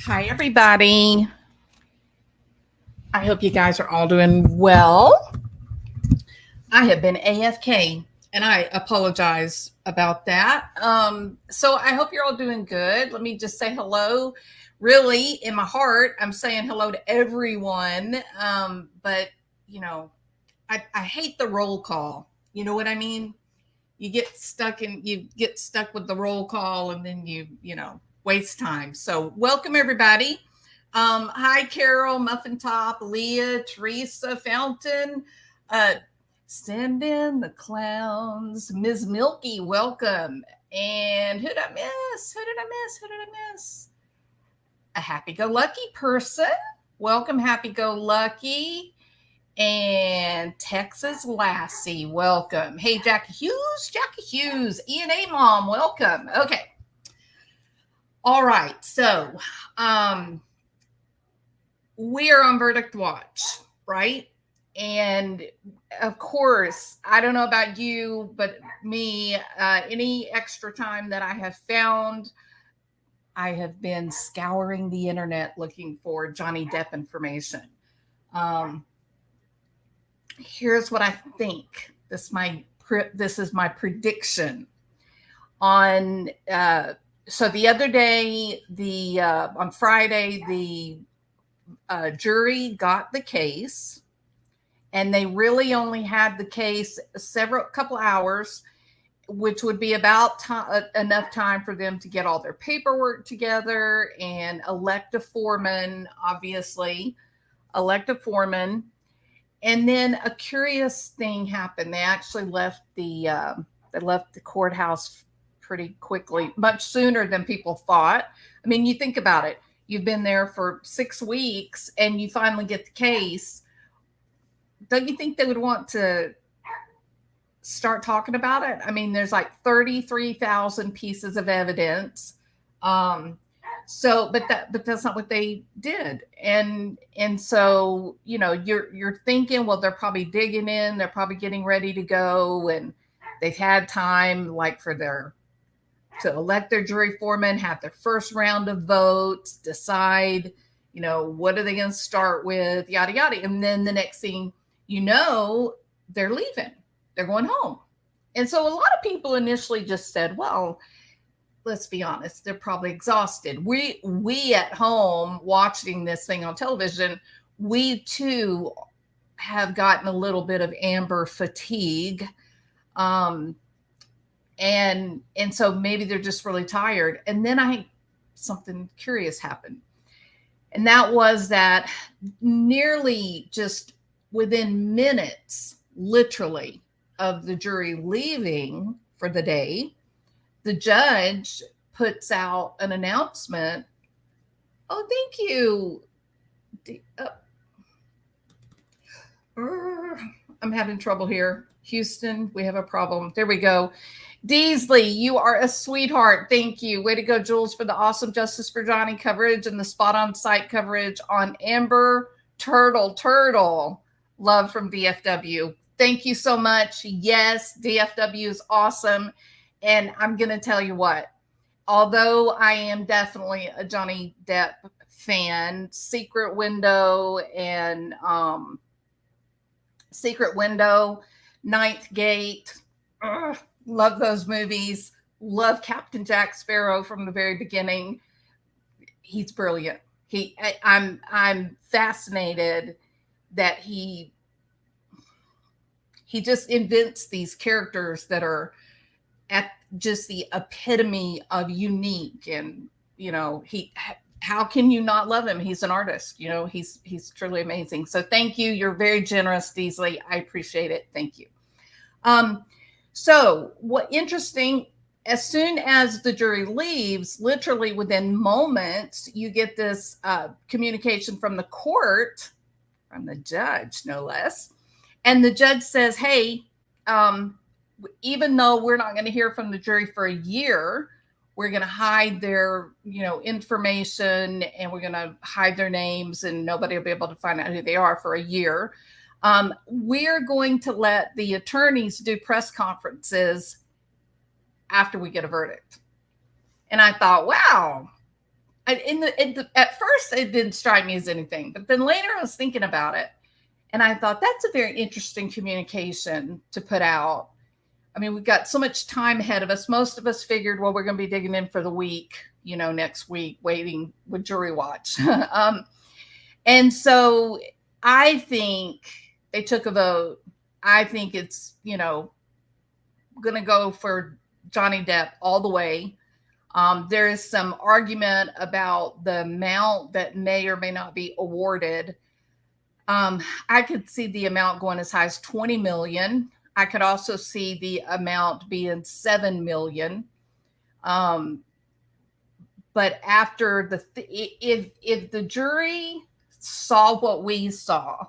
Hi, everybody. I hope you guys are all doing well. I have been AFK and I apologize about that. So I hope you're all doing good. Let me just say hello. Really, in my heart, I'm saying hello to everyone. But, you know, I hate the roll call. You know what I mean? You get stuck with the roll call and then you waste time. So welcome everybody. Hi Carol, Muffin Top, Leah, Teresa, Fountain, uh, Send in the clowns, Ms. Milky, welcome. And who did I miss? Who did I miss? A happy-go-lucky person. Welcome, happy-go-lucky. And Texas Lassie, welcome. Hey, Jackie Hughes, E&A Mom, welcome. Okay. All right. So, we are on Verdict Watch, right? And of course, I don't know about you, but me, any extra time that I have found, I have been scouring the internet looking for Johnny Depp information. Here's what I think. This is my prediction. On so the other day, on Friday, the jury got the case, and they really only had the case couple hours, which would be about enough time for them to get all their paperwork together and elect a foreman, obviously, elect a foreman. And then a curious thing happened. They actually left the courthouse pretty quickly, much sooner than people thought. I mean, you think about it. You've been there for 6 weeks and you finally get the case. Don't you think they would want to start talking about it? I mean, there's like 33,000 pieces of evidence. But that's not what they did. And so, you're thinking, well, they're probably digging in, they're probably getting ready to go, and they've had time like to elect their jury foreman, have their first round of votes, decide, what are they going to start with, yada, yada. And then the next thing they're leaving, they're going home. And so a lot of people initially just said, well, let's be honest, they're probably exhausted. We at home watching this thing on television, we too have gotten a little bit of Amber fatigue. And so maybe they're just really tired. And then something curious happened. And that was that nearly just within minutes, literally, of the jury leaving for the day, the judge puts out an announcement. Oh, thank you. I'm having trouble here. Houston, we have a problem. There we go. Deasley, you are a sweetheart. Thank you. Way to go, Jules, for the awesome Justice for Johnny coverage and the spot on site coverage on Amber Turtle. Love from DFW. Thank you so much. Yes, DFW is awesome. And I'm going to tell you what, although I am definitely a Johnny Depp fan, Secret Window, Ninth Gate, love those movies. Love Captain Jack Sparrow from the very beginning. He's brilliant. I'm fascinated that he just invents these characters that are at just the epitome of unique. And how can you not love him? He's an artist. He's truly amazing. So thank you. You're very generous, Deasley. I appreciate it. Thank you. So what interesting, as soon as the jury leaves, literally within moments, you get this communication from the court, from the judge, no less. And the judge says, hey, even though we're not going to hear from the jury for a year, we're going to hide their, information, and we're going to hide their names, and nobody will be able to find out who they are for a year. We're going to let the attorneys do press conferences after we get a verdict. And I thought, wow, At first it didn't strike me as anything, but then later I was thinking about it, and I thought that's a very interesting communication to put out. I mean, we've got so much time ahead of us. Most of us figured, well, we're going to be digging in for the week, next week, waiting with jury watch. And so I think they took a vote. I think it's, going to go for Johnny Depp all the way. There is some argument about the amount that may or may not be awarded. I could see the amount going as high as 20 million. I could also see the amount being 7 million. But after if the jury saw what we saw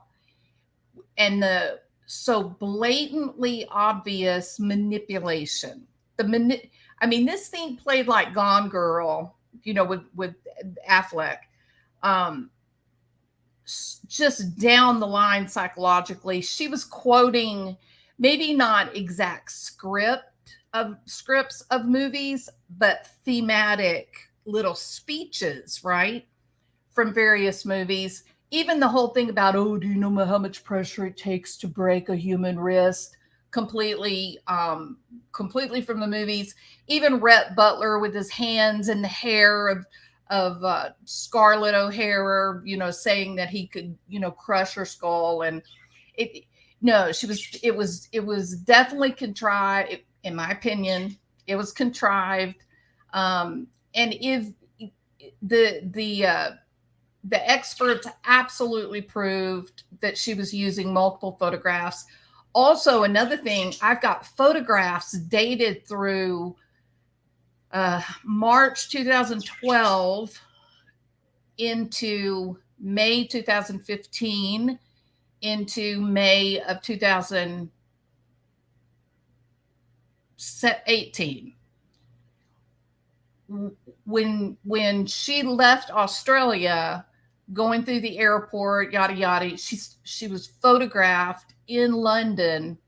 and the so blatantly obvious manipulation, this thing played like Gone Girl, with Affleck. Just down the line psychologically, she was quoting maybe not exact scripts of movies, but thematic little speeches, right, from various movies. Even the whole thing about, oh, do you know how much pressure it takes to break a human wrist? Completely from the movies. Even Rhett Butler with his hands in the hair of Scarlett O'Hara, saying that he could, crush her skull. And it was definitely contrived. In my opinion, it was contrived. And if the experts absolutely proved that she was using multiple photographs. Also, another thing, I've got photographs dated through March 2012 into May 2015 into May of 2018. When she left Australia, going through the airport, yada yada, she was photographed in London,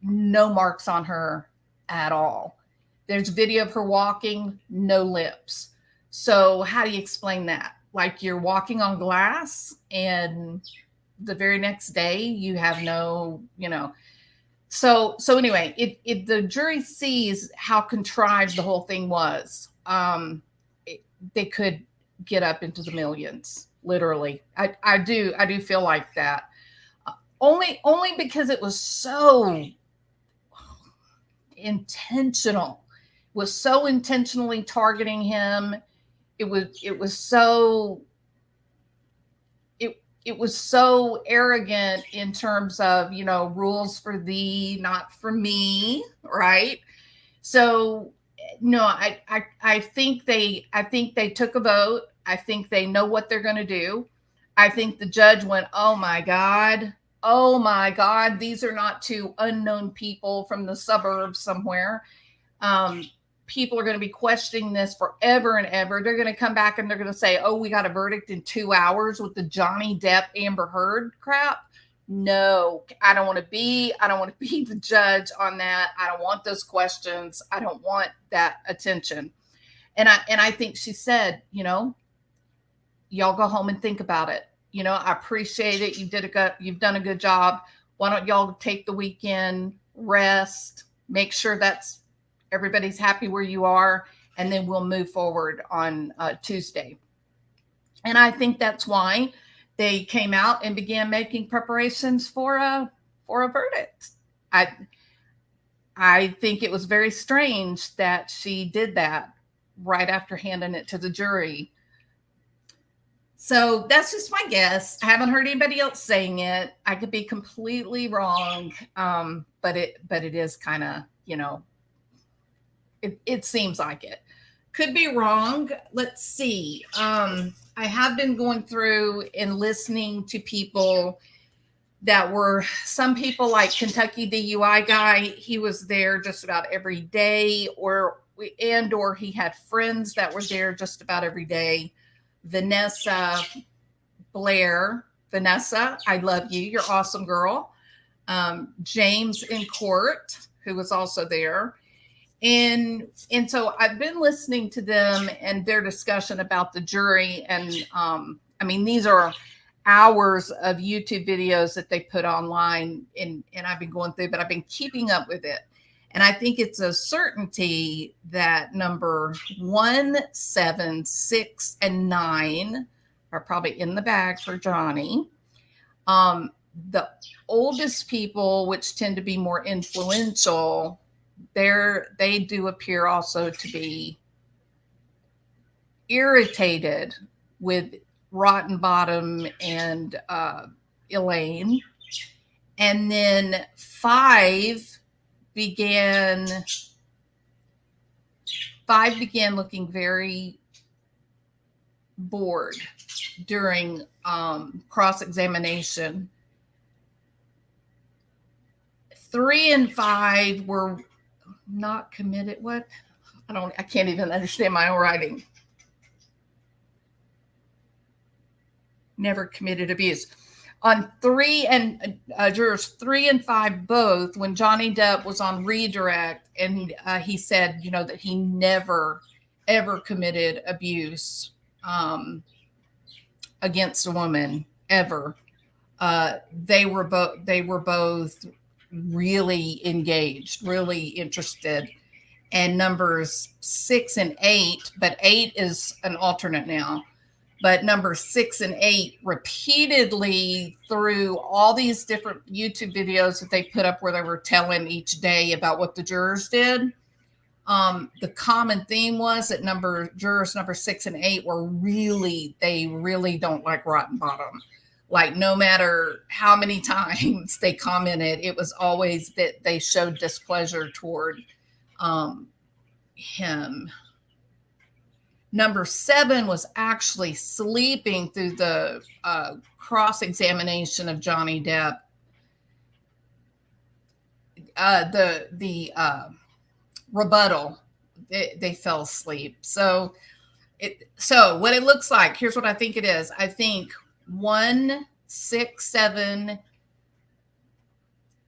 no marks on her at all. There's video of her walking, no lips. So how do you explain that? Like you're walking on glass and the very next day you have no, So anyway, if the jury sees how contrived the whole thing was, they could get up into the millions, literally. I do feel like that. Only because it was so intentional. It was so intentionally targeting him. It was so arrogant in terms of, rules for thee, not for me, right? So no, I think they took a vote. I think they know what they're going to do. I think the judge went, oh my God, these are not two unknown people from the suburbs somewhere. People are going to be questioning this forever and ever. They're going to come back and they're going to say, oh, we got a verdict in 2 hours with the Johnny Depp Amber Heard crap. No, I don't want to be the judge on that. I don't want those questions. I don't want that attention. And I think she said, y'all go home and think about it. I appreciate it. You've done a good job. Why don't y'all take the weekend, rest, make sure everybody's happy where you are, and then we'll move forward on Tuesday. And I think that's why they came out and began making preparations for a verdict. I think it was very strange that she did that right after handing it to the jury. So that's just my guess. I haven't heard anybody else saying it. I could be completely wrong, but it is kind of, it seems like it. Could be wrong. Let's see. I have been going through and listening to people that were, some people like Kentucky DUI guy. He was there just about every day, or he had friends that were there just about every day. Vanessa Blair. Vanessa, I love you. You're awesome, girl. James in court, who was also there. And so I've been listening to them and their discussion about the jury. And I mean, these are hours of YouTube videos that they put online, and I've been going through, but I've been keeping up with it. And I think it's a certainty that number 1, 7, 6, and 9 are probably in the bag for Johnny. The oldest people, which tend to be more influential, they do appear also to be irritated with Rotten Bottom and Elaine. And then 5 began looking very bored during cross-examination. 3 and 5 were not committed. What? I can't even understand my own writing. Never committed abuse. On 3 and jurors 3 and 5 both, when Johnny Depp was on redirect, and he said, that he never ever committed abuse against a woman ever. They were both really engaged, really interested. And numbers 6 and 8, but 8 is an alternate now. But numbers 6 and 8 repeatedly, through all these different YouTube videos that they put up where they were telling each day about what the jurors did. The common theme was that jurors number 6 and 8 they really don't like Rotten Bottom. Like, no matter how many times they commented, it was always that they showed displeasure toward him. Number 7 was actually sleeping through the cross-examination of Johnny Depp. The rebuttal, they fell asleep. So what it looks like, here's what I think it is. I think 1, 6, 7,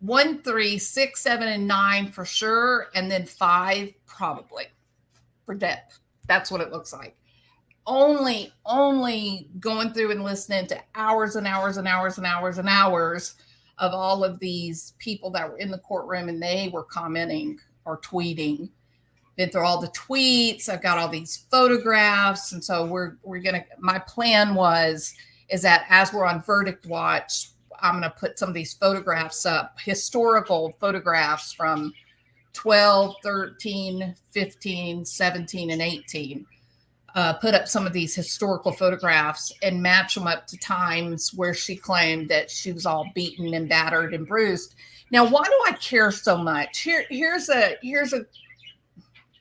1, 3, 6, 7, and 9 for sure, and then 5 probably for Depp. That's what it looks like. Only going through and listening to hours and hours and hours and hours and hours of all of these people that were in the courtroom, and they were commenting or tweeting. Been through all the tweets. I've got all these photographs, and so we're gonna. My plan is that as we're on Verdict Watch, I'm gonna put some of these photographs up, historical photographs from 12, 13, 15, 17, and 18. Put up some of these historical photographs and match them up to times where she claimed that she was all beaten and battered and bruised. Now, why do I care so much? Here's a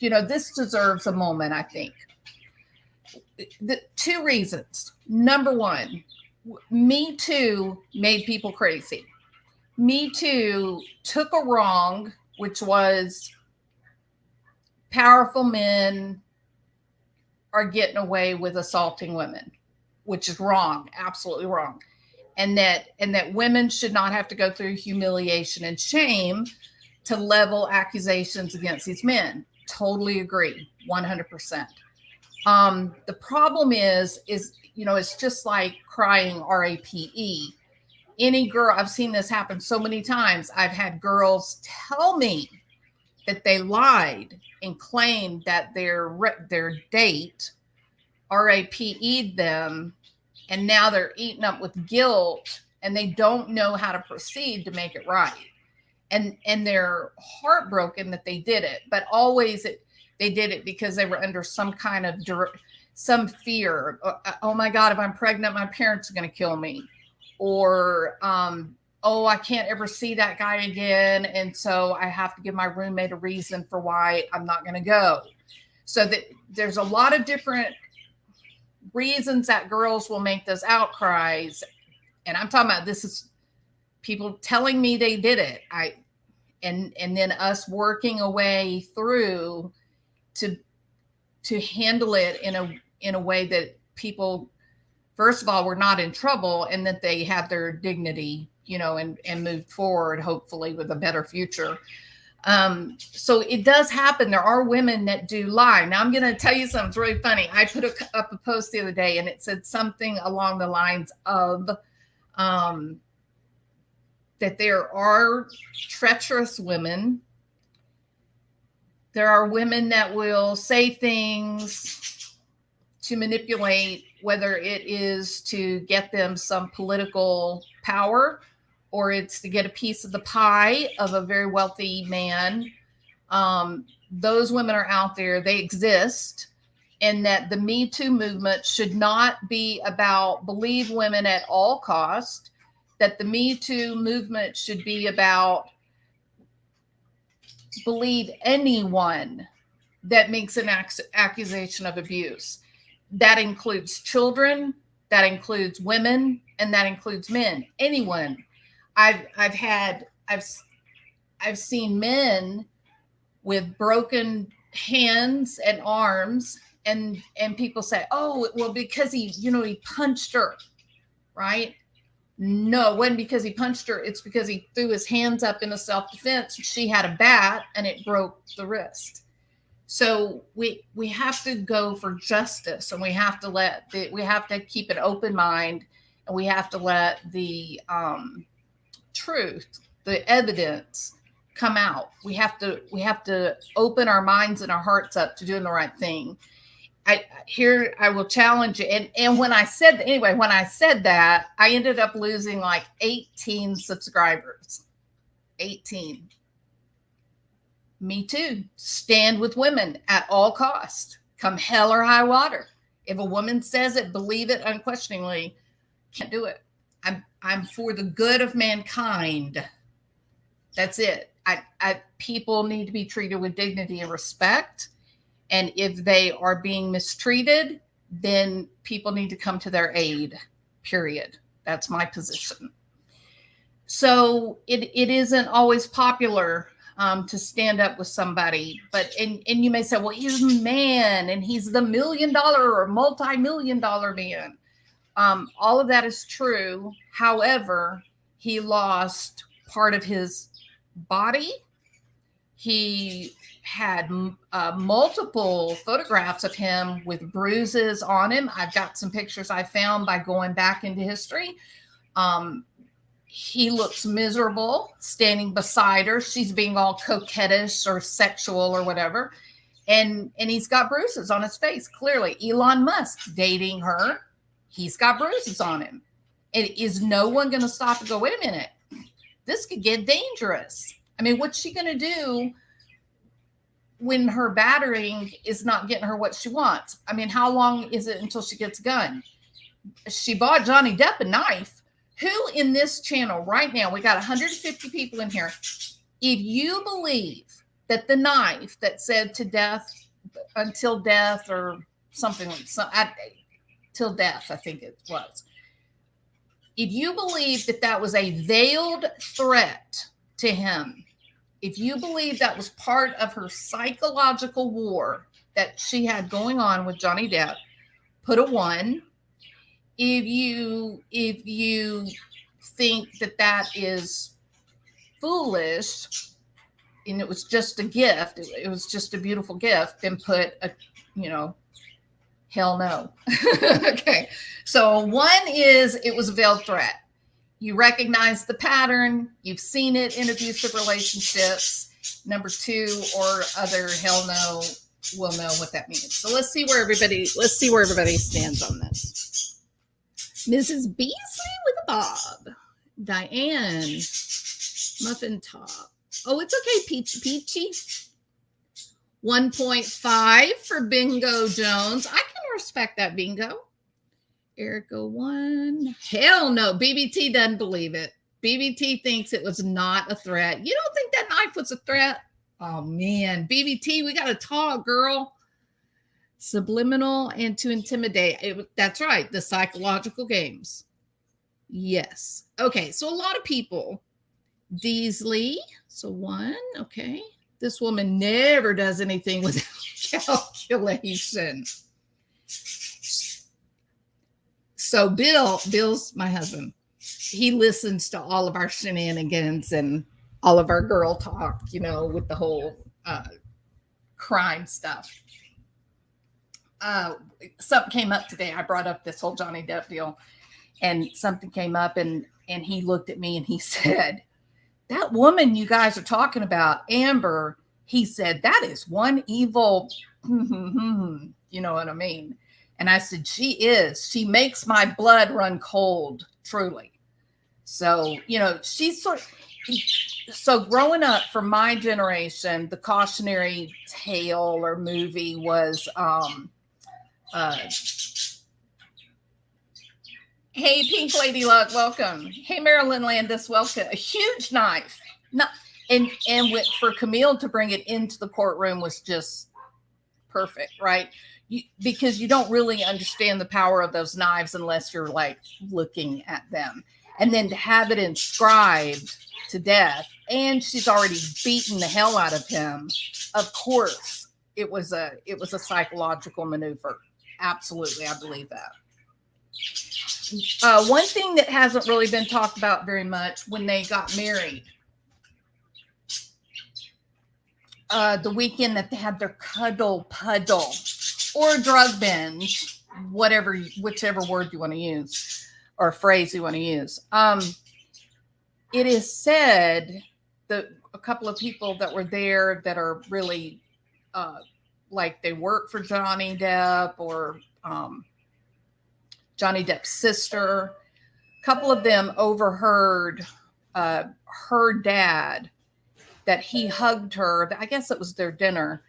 this deserves a moment, I think. The 2 reasons. Number 1, Me Too made people crazy. Me Too took a wrong, which was powerful men are getting away with assaulting women, which is wrong, absolutely wrong. And that women should not have to go through humiliation and shame to level accusations against these men. Totally agree, 100%. The problem is it's just like crying RAPE. Any girl, I've seen this happen so many times. I've had girls tell me that they lied and claimed that their date RAPE'd them, and now they're eaten up with guilt, and they don't know how to proceed to make it right. And they're heartbroken that they did it, but always they did it because they were under some kind of some fear. Oh my God, if I'm pregnant, my parents are going to kill me. Or, I can't ever see that guy again, and so I have to give my roommate a reason for why I'm not going to go. So that there's a lot of different reasons that girls will make those outcries. And I'm talking about, this is people telling me they did it. And then us working a way through to handle it in a way that people, first of all, were not in trouble, and that they have their dignity, and move forward, hopefully with a better future. So it does happen. There are women that do lie. Now I'm going to tell you something. It's really funny. I put up a post the other day, and it said something along the lines of that there are treacherous women. There are women that will say things to manipulate, whether it is to get them some political power or it's to get a piece of the pie of a very wealthy man. Those women are out there. They exist. And that the Me Too movement should not be about believe women at all cost. That the Me Too movement should be about believe anyone that makes an accusation of abuse. That includes children, that includes women, and that includes men. Anyone. I've seen men with broken hands and arms, and people say, "Oh, well, because he punched her," right? No, it wasn't because he punched her. It's because he threw his hands up in a self-defense. She had a bat and it broke the wrist. So we have to go for justice, and we have to keep an open mind, and we have to let the truth, the evidence come out. We have to open our minds and our hearts up to doing the right thing. I will challenge you. And when I said that, I ended up losing like 18 subscribers. 18. Me too. Stand with women at all cost. Come hell or high water. If a woman says it, believe it unquestioningly. Can't do it. I'm for the good of mankind. That's it. People need to be treated with dignity and respect. And if they are being mistreated, then people need to come to their aid, period. That's my position. So it isn't always popular to stand up with somebody, and you may say, well, he's a man and he's the $1 million or multi-million-dollar man. All of that is true. However, he lost part of his body. He had multiple photographs of him with bruises on him. I've got some pictures I found by going back into history. He looks miserable standing beside her. She's being all coquettish or sexual or whatever. And he's got bruises on his face. Clearly, Elon Musk dating her. He's got bruises on him. And is no one going to stop and go, wait a minute, this could get dangerous? I mean, what's she going to do when her battering is not getting her what she wants? I mean, how long is it until she gets a gun? She bought Johnny Depp a knife. Who in this channel right now, we got 150 people in here. If you believe that the knife that said to death, until death or something like till death, I think it was. If you believe that was a veiled threat to him, if you believe that was part of her psychological war that she had going on with Johnny Depp, put a 1. If you think that is foolish and it was just a gift, it was just a beautiful gift, then put a, hell no. Okay. So 1 is it was a veiled threat. You recognize the pattern. You've seen it in abusive relationships. Number 2 or other, hell no, will know what that means. So let's see where everybody stands on this. Mrs. Beasley with a bob. Diane, muffin top. Oh, it's okay, Peachy. 1.5 for Bingo Jones. I can respect that, Bingo. Erica 1. Hell no. BBT doesn't believe it. BBT thinks it was not a threat. You don't think that knife was a threat? Oh, man. BBT, we got to talk, girl. Subliminal and to intimidate. That's right. The psychological games. Yes. Okay. So a lot of people. Deasley. So 1. Okay. This woman never does anything without calculation. So Bill's my husband. He listens to all of our shenanigans and all of our girl talk, with the whole crime stuff. Something came up today. I brought up this whole Johnny Depp deal, and something came up, and he looked at me and he said, that woman you guys are talking about, Amber, he said, that is one evil, you know what I mean? And I said, she is. She makes my blood run cold, truly. So, she's so growing up for my generation, the cautionary tale or movie was, hey, Pink Lady Luck, welcome. Hey, Marilyn Landis, welcome. A huge knife. And for Camille to bring it into the courtroom was just perfect, right? Because you don't really understand the power of those knives unless you're like looking at them. And then to have it inscribed to death, and she's already beaten the hell out of him. Of course, it was a psychological maneuver. Absolutely, I believe that. One thing that hasn't really been talked about very much, when they got married, the weekend that they had their cuddle puddle or drug binge, whichever word you want to use or phrase you want to use. It is said that a couple of people that were there that are really like they work for Johnny Depp or Johnny Depp's sister, a couple of them overheard her dad, that he hugged her. I guess it was their dinner.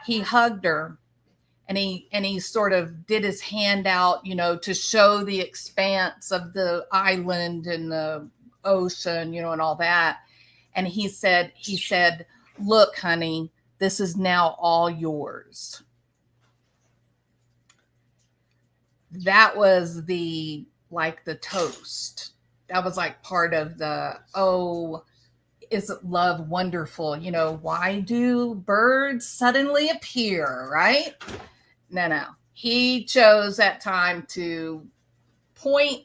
He hugged her and he sort of did his hand out, to show the expanse of the island and the ocean, and all that. And he said, look, honey, this is now all yours. That was the toast. That was like part of the, isn't love wonderful? Why do birds suddenly appear, right? No. He chose that time to point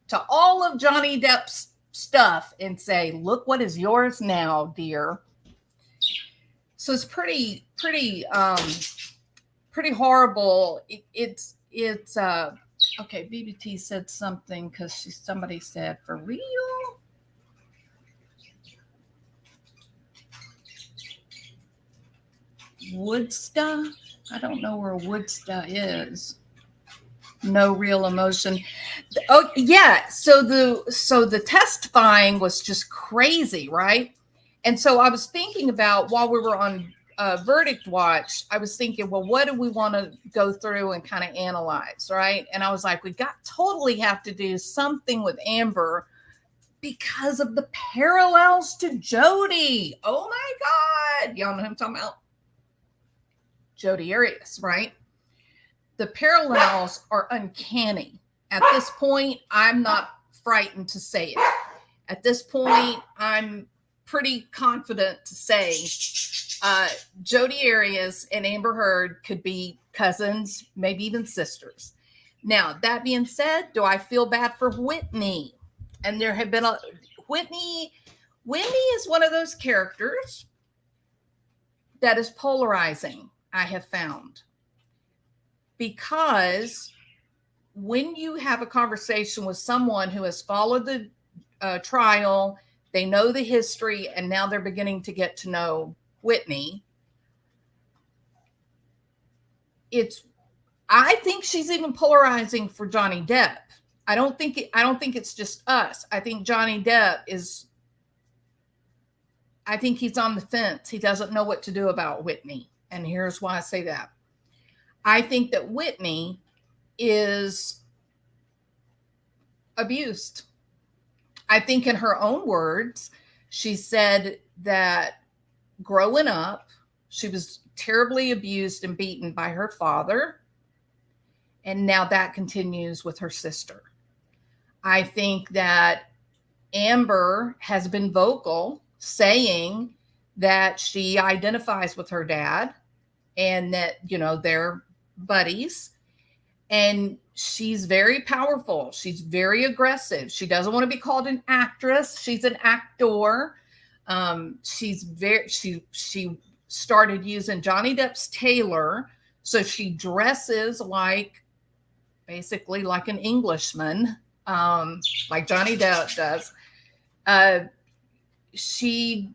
to all of Johnny Depp's stuff and say, look what is yours now, dear. So it's pretty horrible. It's okay. BBT said something because somebody said, for real? Woodsta? I don't know where Woodsta is. No real emotion. Oh yeah. So the testifying was just crazy, right? And so I was thinking about, while we were on Verdict Watch, I was thinking, well, what do we want to go through and kind of analyze, right? And I was like, we totally have to do something with Amber because of the parallels to Jodi. Oh my God. Y'all know who I'm talking about? Jodi Arias, right? The parallels are uncanny. At this point, I'm not frightened to say it. At this point, I'm pretty confident to say Jodi Arias and Amber Heard could be cousins, maybe even sisters. Now, that being said, do I feel bad for Whitney? And there have been Whitney is one of those characters that is polarizing, I have found. Because when you have a conversation with someone who has followed the trial, they know the history, and now they're beginning to get to know Whitney. I think she's even polarizing for Johnny Depp. I don't think it's just us. I think Johnny Depp I think he's on the fence. He doesn't know what to do about Whitney. And here's why I say that. I think that Whitney is abused. I think in her own words, she said that growing up, she was terribly abused and beaten by her father. And now that continues with her sister. I think that Amber has been vocal saying that she identifies with her dad and that, they're buddies. And she's very powerful. She's very aggressive. She doesn't want to be called an actress. She's an actor. She started using Johnny Depp's tailor, so she dresses like basically like an Englishman, like Johnny Depp does. She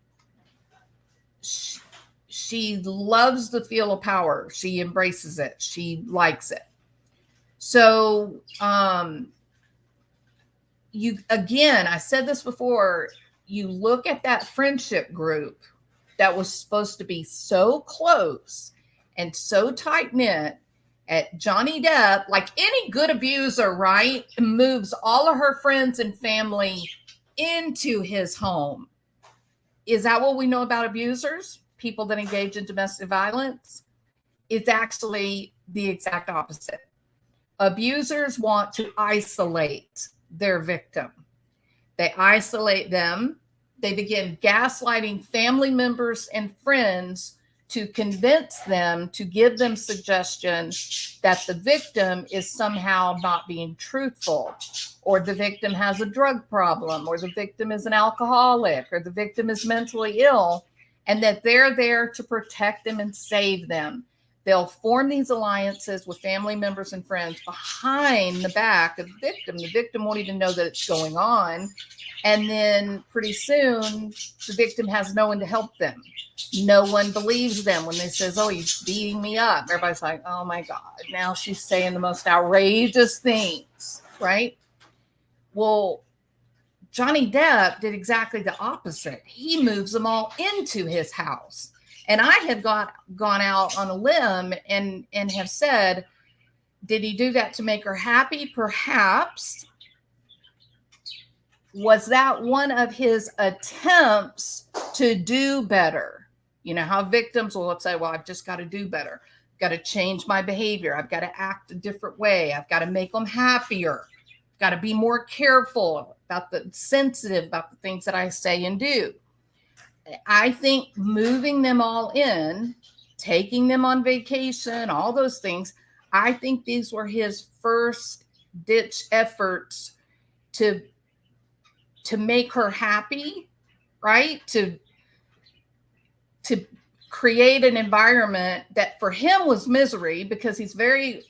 loves the feel of power. She embraces it. She likes it. So, I said this before, you look at that friendship group that was supposed to be so close and so tight knit at Johnny Depp, like any good abuser, right? Moves all of her friends and family into his home. Is that what we know about abusers? People that engage in domestic violence? It's actually the exact opposite. Abusers want to isolate their victim. They isolate them. They begin gaslighting family members and friends to convince them, to give them suggestions that the victim is somehow not being truthful, or the victim has a drug problem, or the victim is an alcoholic, or the victim is mentally ill, and that they're there to protect them and save them. They'll form these alliances with family members and friends behind the back of the victim. The victim won't even know that it's going on. And then pretty soon, the victim has no one to help them. No one believes them when they says, oh, he's beating me up. Everybody's like, oh my God, now she's saying the most outrageous things, right? Well, Johnny Depp did exactly the opposite. He moves them all into his house. And I have gone out on a limb and have said, did he do that to make her happy? Perhaps. Was that one of his attempts to do better? You know how victims will say, well, I've just got to do better. I've got to change my behavior. I've got to act a different way. I've got to make them happier. I've got to be more careful sensitive about the things that I say and do. I think moving them all in, taking them on vacation, all those things, I think these were his first ditch efforts to make her happy, right? To create an environment that for him was misery, because he's very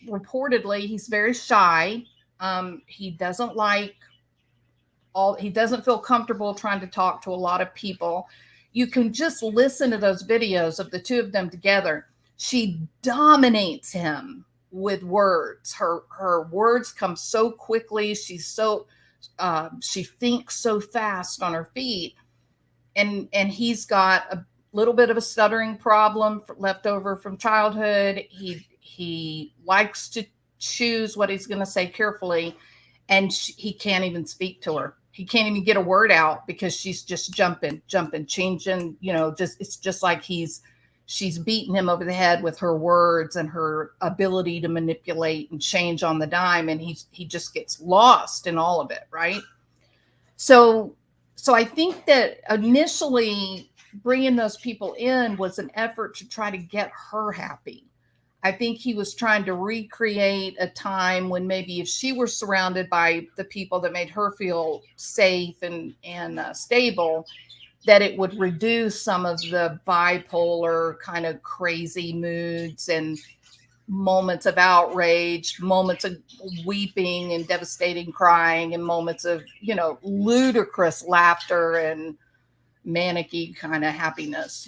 shy. He doesn't feel comfortable trying to talk to a lot of people. You can just listen to those videos of the two of them together. She dominates him with words. Her words come so quickly. She thinks so fast on her feet. And he's got a little bit of a stuttering problem left over from childhood. He likes to choose what he's going to say carefully, and he can't even speak to her. He can't even get a word out because she's just jumping, changing, it's just like she's beating him over the head with her words and her ability to manipulate and change on the dime. And he just gets lost in all of it. Right. So I think that initially bringing those people in was an effort to try to get her happy. I think he was trying to recreate a time when maybe if she were surrounded by the people that made her feel safe and stable, that it would reduce some of the bipolar kind of crazy moods and moments of outrage, moments of weeping and devastating crying, and moments of, ludicrous laughter and manicky kind of happiness,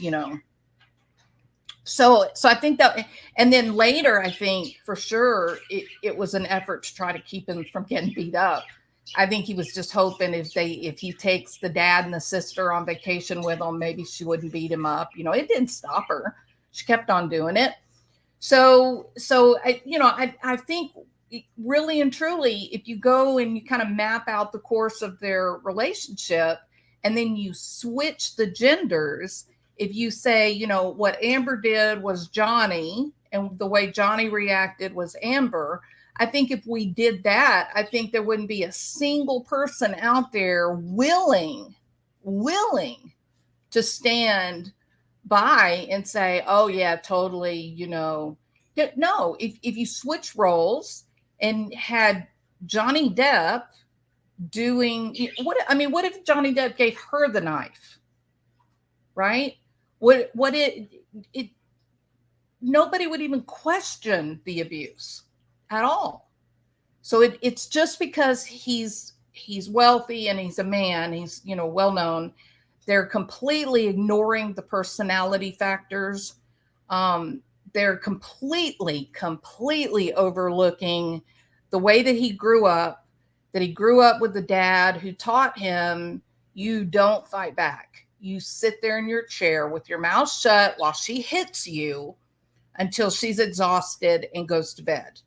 So I think that, and then later, I think for sure it was an effort to try to keep him from getting beat up. I think he was just hoping if he takes the dad and the sister on vacation with him, maybe she wouldn't beat him up. It didn't stop her. She kept on doing it. So I think really and truly, if you go and you kind of map out the course of their relationship, and then you switch the genders, if you say, what Amber did was Johnny, and the way Johnny reacted was Amber, I think if we did that, I think there wouldn't be a single person out there willing to stand by and say, oh yeah, totally, No, if you switch roles and had Johnny Depp doing what if Johnny Depp gave her the knife? right? It nobody would even question the abuse at all. So it's just because he's wealthy and he's a man, he's, you know, well known. They're completely ignoring the personality factors. They're completely overlooking the way that he grew up, with the dad who taught him, you don't fight back. You sit there in your chair with your mouth shut while she hits you until she's exhausted and goes to bed.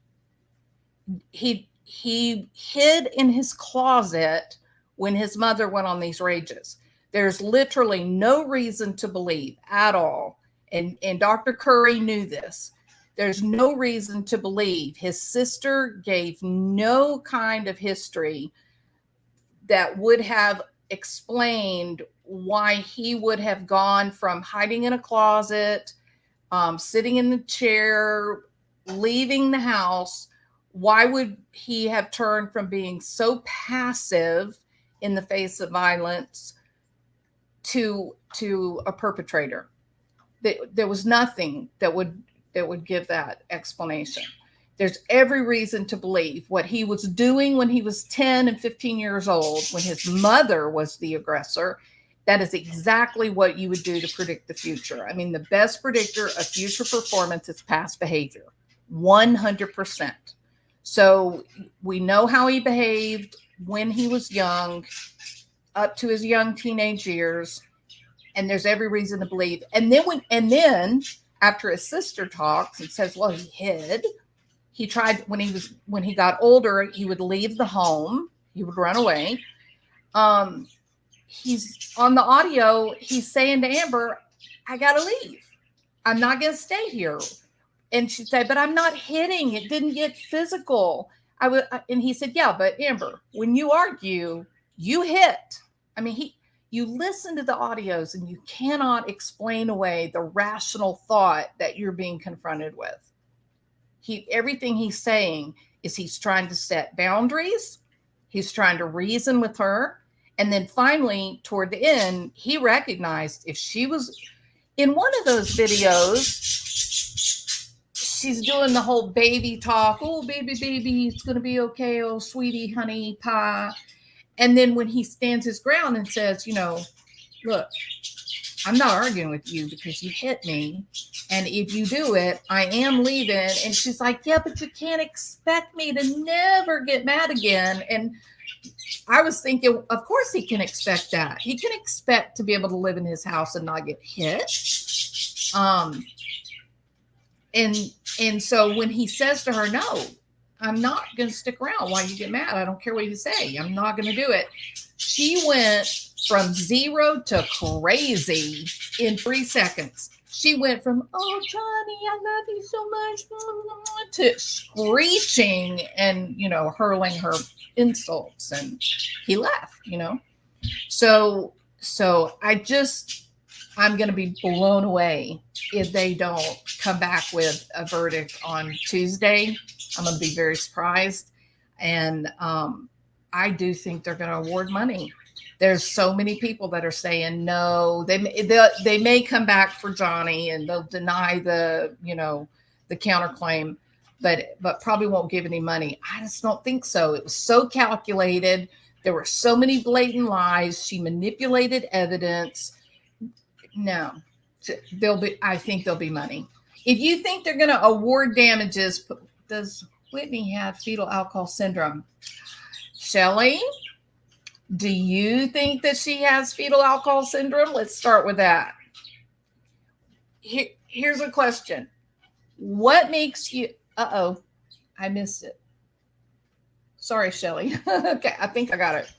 He hid in his closet when his mother went on these rages. There's literally no reason to believe at all, and Dr. Curry knew this. There's no reason to believe his sister gave no kind of history that would have explained why he would have gone from hiding in a closet, sitting in the chair, leaving the house. Why would he have turned from being so passive in the face of violence to a perpetrator? There was nothing that would give that explanation. There's every reason to believe what he was doing when he was 10 and 15 years old, when his mother was the aggressor. That is exactly what you would do to predict the future. I mean, the best predictor of future performance is past behavior, 100%. So we know how he behaved when he was young, up to his young teenage years, and there's every reason to believe. And then after his sister talks and says, well, he hid. He tried when he got older, he would leave the home. He would run away. He's on the audio. He's saying to Amber, I got to leave. I'm not going to stay here. And she said, but I'm not hitting. It didn't get physical. And he said, yeah, but Amber, when you argue, you hit. I mean, you listen to the audios and you cannot explain away the rational thought that you're being confronted with. Everything he's saying is he's trying to set boundaries. He's trying to reason with her. And then finally, toward the end, he recognized if she was in one of those videos, she's doing the whole baby talk. Oh, baby, it's going to be okay. Oh, sweetie, honey, pie. And then when he stands his ground and says, you know, look, I'm not arguing with you because you hit me. And if you do it, I am leaving. And she's like, yeah, but you can't expect me to never get mad again. And I was thinking, of course he can expect that. He can expect to be able to live in his house and not get hit. And so when he says to her, no, I'm not going to stick around while you get mad. I don't care what you say. I'm not going to do it. She went from 0 to crazy in 3 seconds. She went from, oh, Johnny, I love you so much, to screeching and, you know, hurling her insults. And he left, you know. So I'm going to be blown away if they don't come back with a verdict on Tuesday. I'm going to be very surprised. And I do think they're going to award money. There's so many people that are saying no. They may come back for Johnny and they'll deny the counterclaim, but probably won't give any money. I just don't think so. It was so calculated. There were so many blatant lies. She manipulated evidence. No, I think there'll be money. If you think they're going to award damages, does Whitney have fetal alcohol syndrome? Shelley, do you think that she has fetal alcohol syndrome? Let's start with that. Here's a question. What makes you, I missed it. Sorry, Shelley. Okay, I think I got it.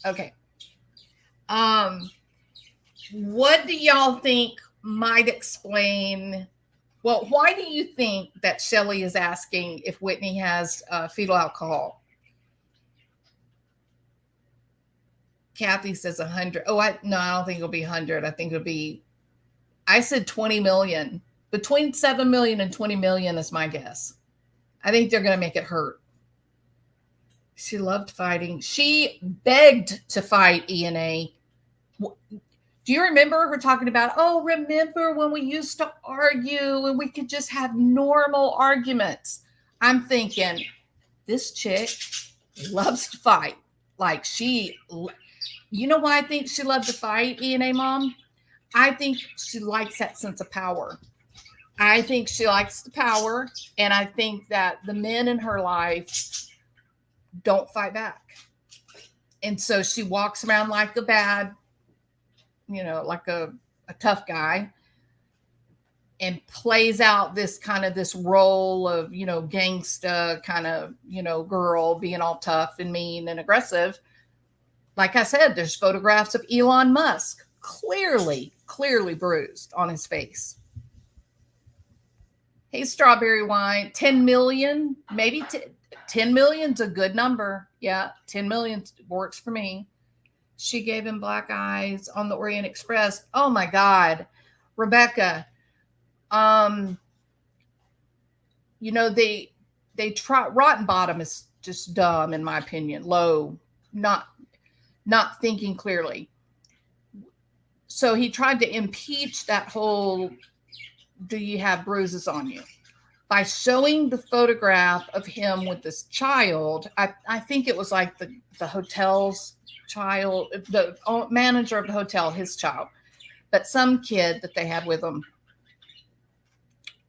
Okay. What do y'all think might explain, well, why do you think that Shelley is asking if Whitney has fetal alcohol? Kathy says 100. Oh, I don't think it'll be 100. I think it'll be, I said 20 million. Between 7 million and 20 million is my guess. I think they're going to make it hurt. She loved fighting. She begged to fight ENA. Do you remember her talking about, oh, remember when we used to argue and we could just have normal arguments? I'm thinking, this chick loves to fight. Like you know why I think she loved to fight, E&A Mom? I think she likes that sense of power. I think she likes the power. And I think that the men in her life don't fight back. And so she walks around like a bad, like a tough guy, and plays out this role of, gangsta kind of, girl being all tough and mean and aggressive. Like I said, there's photographs of Elon Musk clearly bruised on his face. Hey, Strawberry Wine, 10 million, maybe 10 million's a good number. Yeah, 10 million works for me. She gave him black eyes on the Orient Express. Oh my God, Rebecca. They try. Rotten Bottom is just dumb, in my opinion. Low, not thinking clearly. So he tried to impeach that whole, do you have bruises on you? By showing the photograph of him with this child. I think it was like the hotel's child, the manager of the hotel, his child, but some kid that they had with them.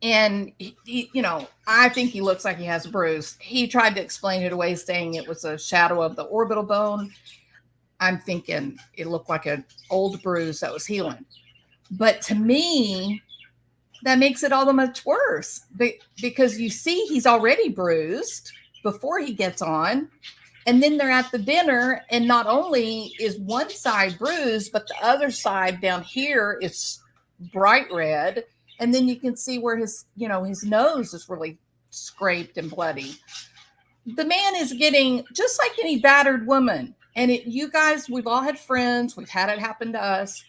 And he, I think he looks like he has a bruise. He tried to explain it away, saying it was a shadow of the orbital bone. I'm thinking it looked like an old bruise that was healing. But to me, that makes it all the much worse, because you see he's already bruised before he gets on. And then they're at the dinner, and not only is one side bruised, but the other side down here is bright red. And then you can see where his nose is really scraped and bloody. The man is getting, just like any battered woman. And you guys, we've all had friends. We've had it happen to us.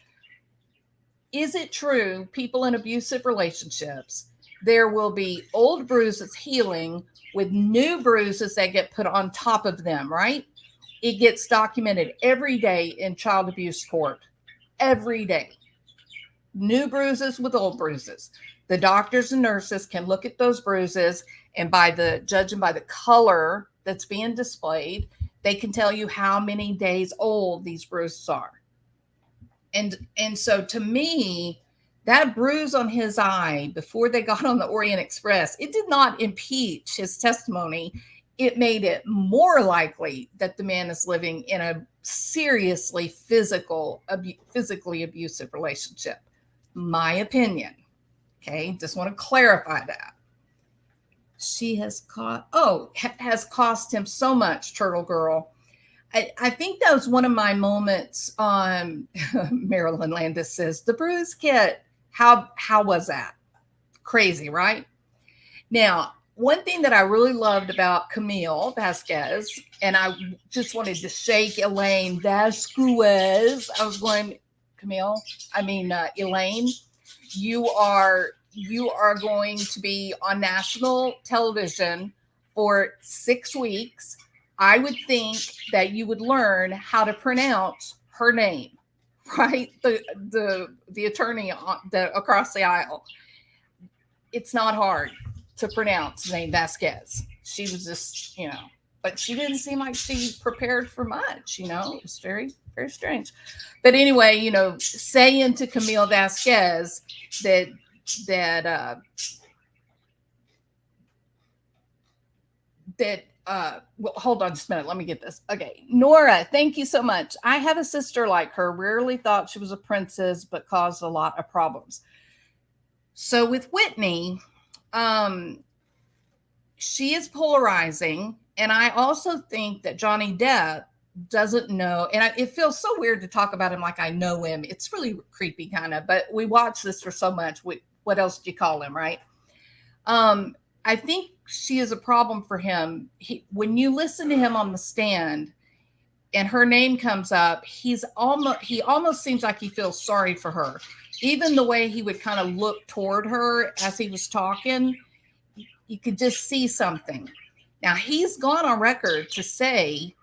Is it true, people in abusive relationships, there will be old bruises healing with new bruises that get put on top of them, right? It gets documented every day in child abuse court. Every day. New bruises with old bruises. The doctors and nurses can look at those bruises, and judging by the color that's being displayed, they can tell you how many days old these bruises are. And so to me, that bruise on his eye before they got on the Orient Express, it did not impeach his testimony. It made it more likely that the man is living in a seriously physically abusive relationship. My opinion. Okay, just want to clarify that. She has cost him so much, Turtle Girl. I think that was one of my moments on Marilyn Landis says, the bruise kit. How was that? Crazy, right? Now, one thing that I really loved about Camille Vasquez, and I just wanted to shake Elaine Vasquez. I was going, Elaine, you are going to be on national television for 6 weeks. I would think that you would learn how to pronounce her name, right? The attorney across the aisle. It's not hard to pronounce the name Vasquez. She was just, but she didn't seem like she prepared for much, it was very, very strange. But anyway, saying to Camille Vasquez that well, hold on just a minute. Let me get this. Okay. Nora, thank you so much. I have a sister like her. Rarely thought she was a princess, but caused a lot of problems. So with Whitney, she is polarizing. And I also think that Johnny Depp doesn't know. And it feels so weird to talk about him like I know him. It's really creepy kind of, but we watch this for so much. What else do you call him, right? I think she is a problem for him. When you listen to him on the stand and her name comes up, he almost seems like he feels sorry for her. Even the way he would kind of look toward her as he was talking, you could just see something. Now, he's gone on record to say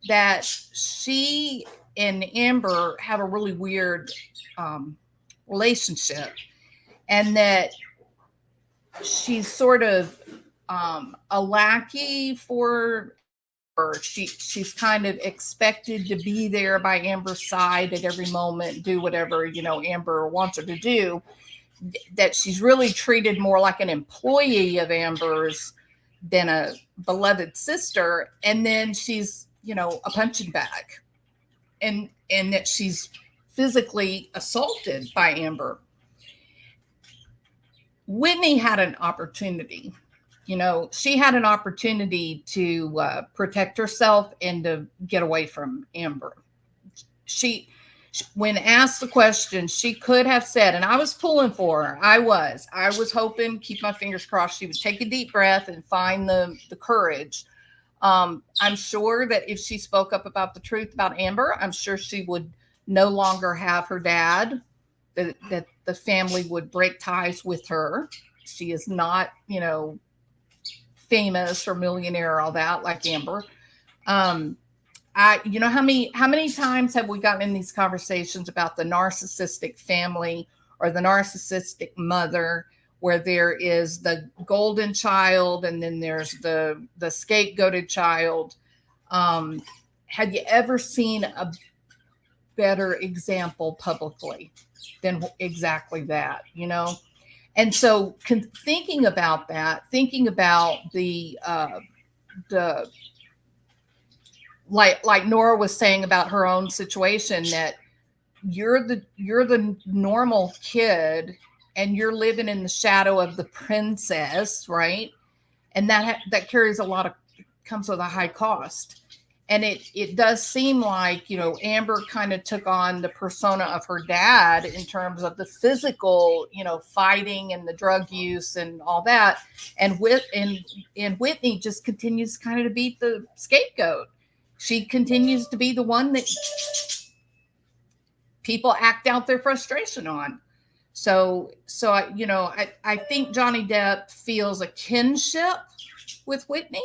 that she and Amber have a really weird relationship, and that she's sort of a lackey for her. She's kind of expected to be there by Amber's side at every moment, do whatever, you know, Amber wants her to do. That she's really treated more like an employee of Amber's than a beloved sister. And then she's, you know, a punching bag, and that she's physically assaulted by Amber. Whitney had an opportunity. You know, she had an opportunity to protect herself and to get away from Amber. When asked the question, she could have said, and I was pulling for her. I was hoping, keep my fingers crossed, she would take a deep breath and find the courage. I'm sure that if she spoke up about the truth about Amber, I'm sure she would no longer have her dad, that the family would break ties with her. She is not, you know, famous or millionaire or all that like Amber. You know, how many times have we gotten in these conversations about the narcissistic family or the narcissistic mother, where there is the golden child and then there's the scapegoated child? Have you ever seen a better example publicly than exactly that, you know? And so thinking about that, thinking about the like Nora was saying about her own situation, that you're the normal kid and you're living in the shadow of the princess, right? And that carries comes with a high cost. And it does seem like, you know, Amber kind of took on the persona of her dad in terms of the physical, you know, fighting and the drug use and all that. And Whitney just continues kind of to be the scapegoat. She continues to be the one that people act out their frustration on. So you know, I think Johnny Depp feels a kinship with Whitney.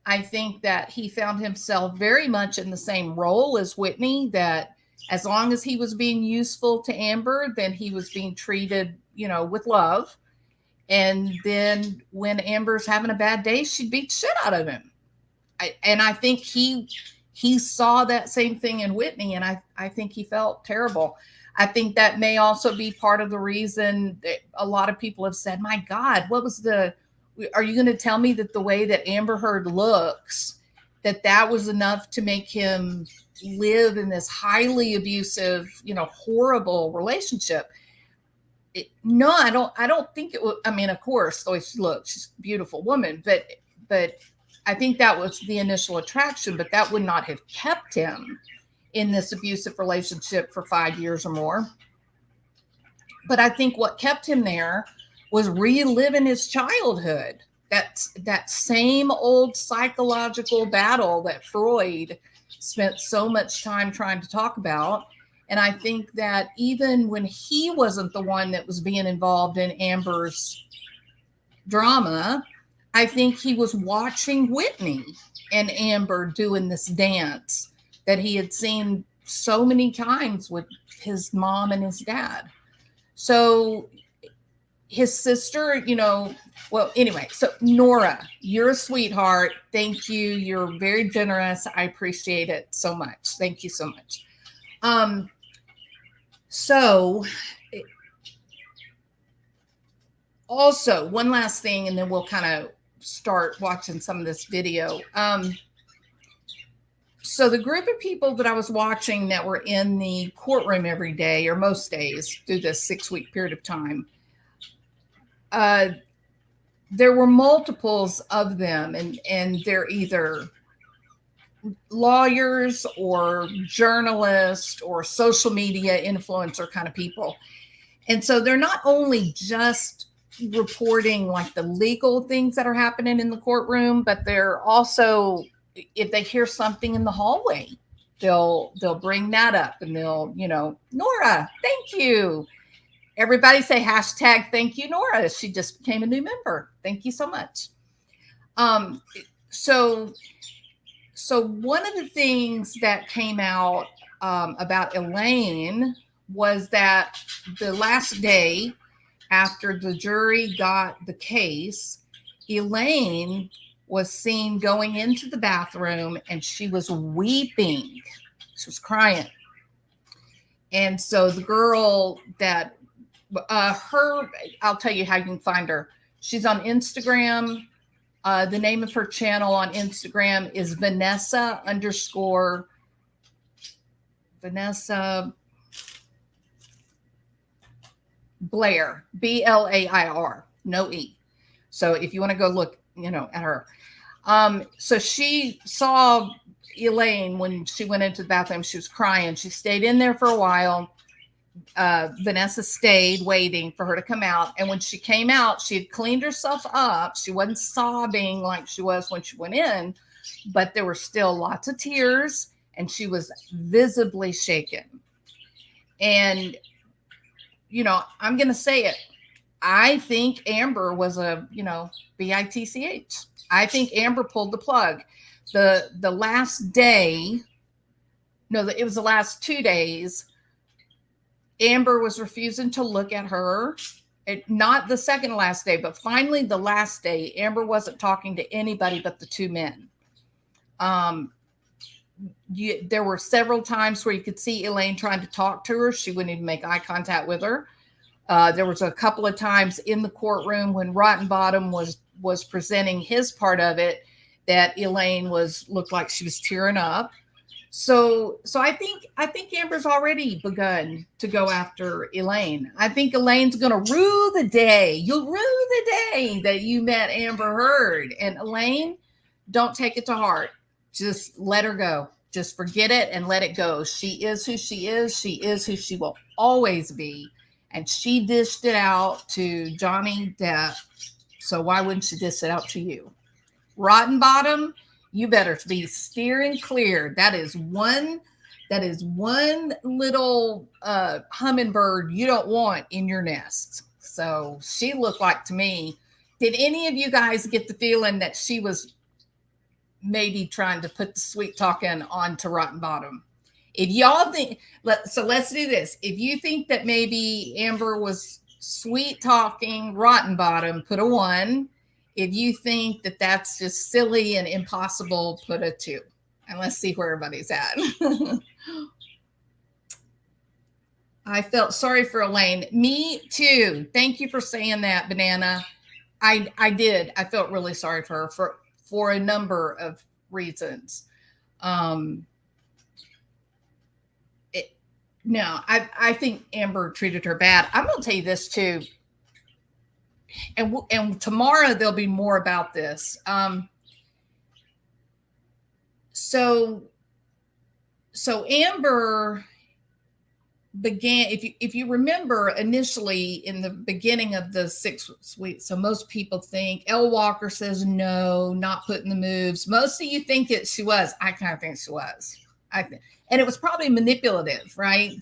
I think that he found himself very much in the same role as Whitney, that as long as he was being useful to Amber, then he was being treated, you know, with love. And then when Amber's having a bad day, she'd beat shit out of him. I think he saw that same thing in Whitney, and I think he felt terrible. I think that may also be part of the reason that a lot of people have said, my God, are you going to tell me that the way that Amber Heard looks, that was enough to make him live in this highly abusive, you know, horrible relationship? No, I don't think it would. I mean, of course, the way she looks, she's a beautiful woman, but I think that was the initial attraction, but that would not have kept him in this abusive relationship for 5 years or more. But I think what kept him there was reliving his childhood. That same old psychological battle that Freud spent so much time trying to talk about. And I think that even when he wasn't the one that was being involved in Amber's drama, I think he was watching Whitney and Amber doing this dance that he had seen so many times with his mom and his dad. So his sister, you know, well, anyway, so Nora, you're a sweetheart. Thank you. You're very generous. I appreciate it so much. Thank you so much. Also, one last thing, and then we'll kind of start watching some of this video. So the group of people that I was watching that were in the courtroom every day, or most days through this 6-week period of time, there were multiples of them, and they're either lawyers or journalists or social media influencer kind of people. And so they're not only just reporting like the legal things that are happening in the courtroom, but they're also, if they hear something in the hallway, they'll bring that up, and they'll, you know, Nora, thank you. Everybody say hashtag thank you, Nora. She just became a new member. Thank you so much. So one of the things that came out about Elaine was that the last day after the jury got the case, Elaine was seen going into the bathroom and she was weeping. She was crying. And so the girl that I'll tell you how you can find her. She's on Instagram. The name of her channel on Instagram is Vanessa Blair, Blair, no E. So if you want to go look, at her. So she saw Elaine when she went into the bathroom. She was crying. She stayed in there for a while. Vanessa stayed waiting for her to come out. And when she came out, she had cleaned herself up. She wasn't sobbing like she was when she went in, but there were still lots of tears and she was visibly shaken. And, I'm going to say it. I think Amber was a, bitch. I think Amber pulled the plug. The last day, it was the last 2 days, Amber was refusing to look at her. Not the second last day, but finally the last day, Amber wasn't talking to anybody but the two men. There were several times where you could see Elaine trying to talk to her. She wouldn't even make eye contact with her. There was a couple of times in the courtroom when Rottenbottom was presenting his part of it that Elaine looked like she was tearing up. So I think Amber's already begun to go after Elaine. I think Elaine's going to rue the day. You'll rue the day that you met Amber Heard. And Elaine, don't take it to heart. Just let her go. Just forget it and let it go. She is who she is. She is who she will always be. And she dished it out to Johnny Depp. So why wouldn't she dish it out to you? Rottenbottom, you better be steering clear. That is one little hummingbird you don't want in your nest. So she looked like to me. Did any of you guys get the feeling that she was maybe trying to put the sweet talking onto Rottenbottom? If y'all think, let's do this. If you think that maybe Amber was sweet talking Rottenbottom, put a 1. If you think that that's just silly and impossible, put a 2. And let's see where everybody's at. I felt sorry for Elaine. Me too. Thank you for saying that, Banana. I did. I felt really sorry for her for a number of reasons. No, I think Amber treated her bad. I'm going to tell you this too. And tomorrow there'll be more about this. So Amber began, if you remember initially in the beginning of the 6 weeks, so most people think Elle Walker says no, not putting the moves. Most of you think that she was. I kind of think she was. And it was probably manipulative, right?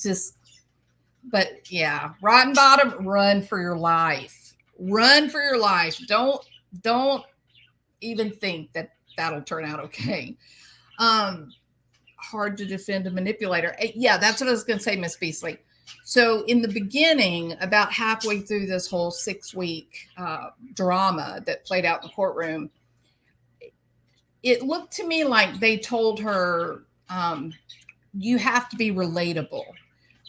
But yeah, Rottenbottom, run for your life. Run for your life. Don't even think that that'll turn out okay. Hard to defend a manipulator. Yeah, that's what I was going to say, Miss Beasley. So in the beginning, about halfway through this whole 6-week drama that played out in the courtroom, it looked to me like they told her, you have to be relatable.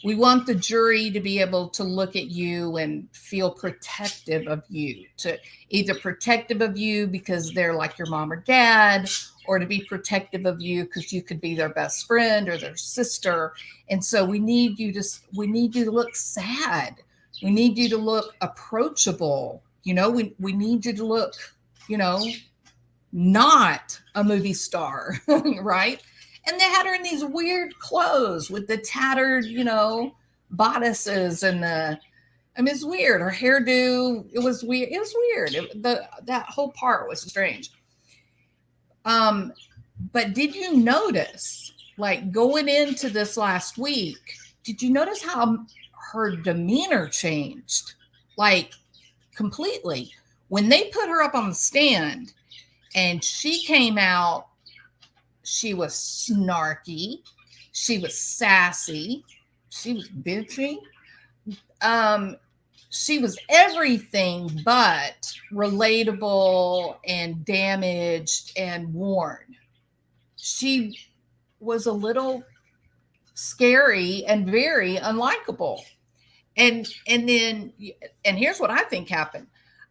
We want the jury to be able to look at you and feel protective of you, to either protective of you because they're like your mom or dad, or to be protective of you because you could be their best friend or their sister. And so we need you to look sad. We need you to look approachable. We need you to look, not a movie star, right? And they had her in these weird clothes with the tattered, bodices and it's weird. Her hairdo, it was weird. It was weird. That whole part was strange. But did you notice, like going into this last week, did you notice how her demeanor changed? Like completely. When they put her up on the stand and she came out, she was snarky. She was sassy. She was bitchy. She was everything but relatable and damaged and worn. She was a little scary and very unlikable. And here's what I think happened.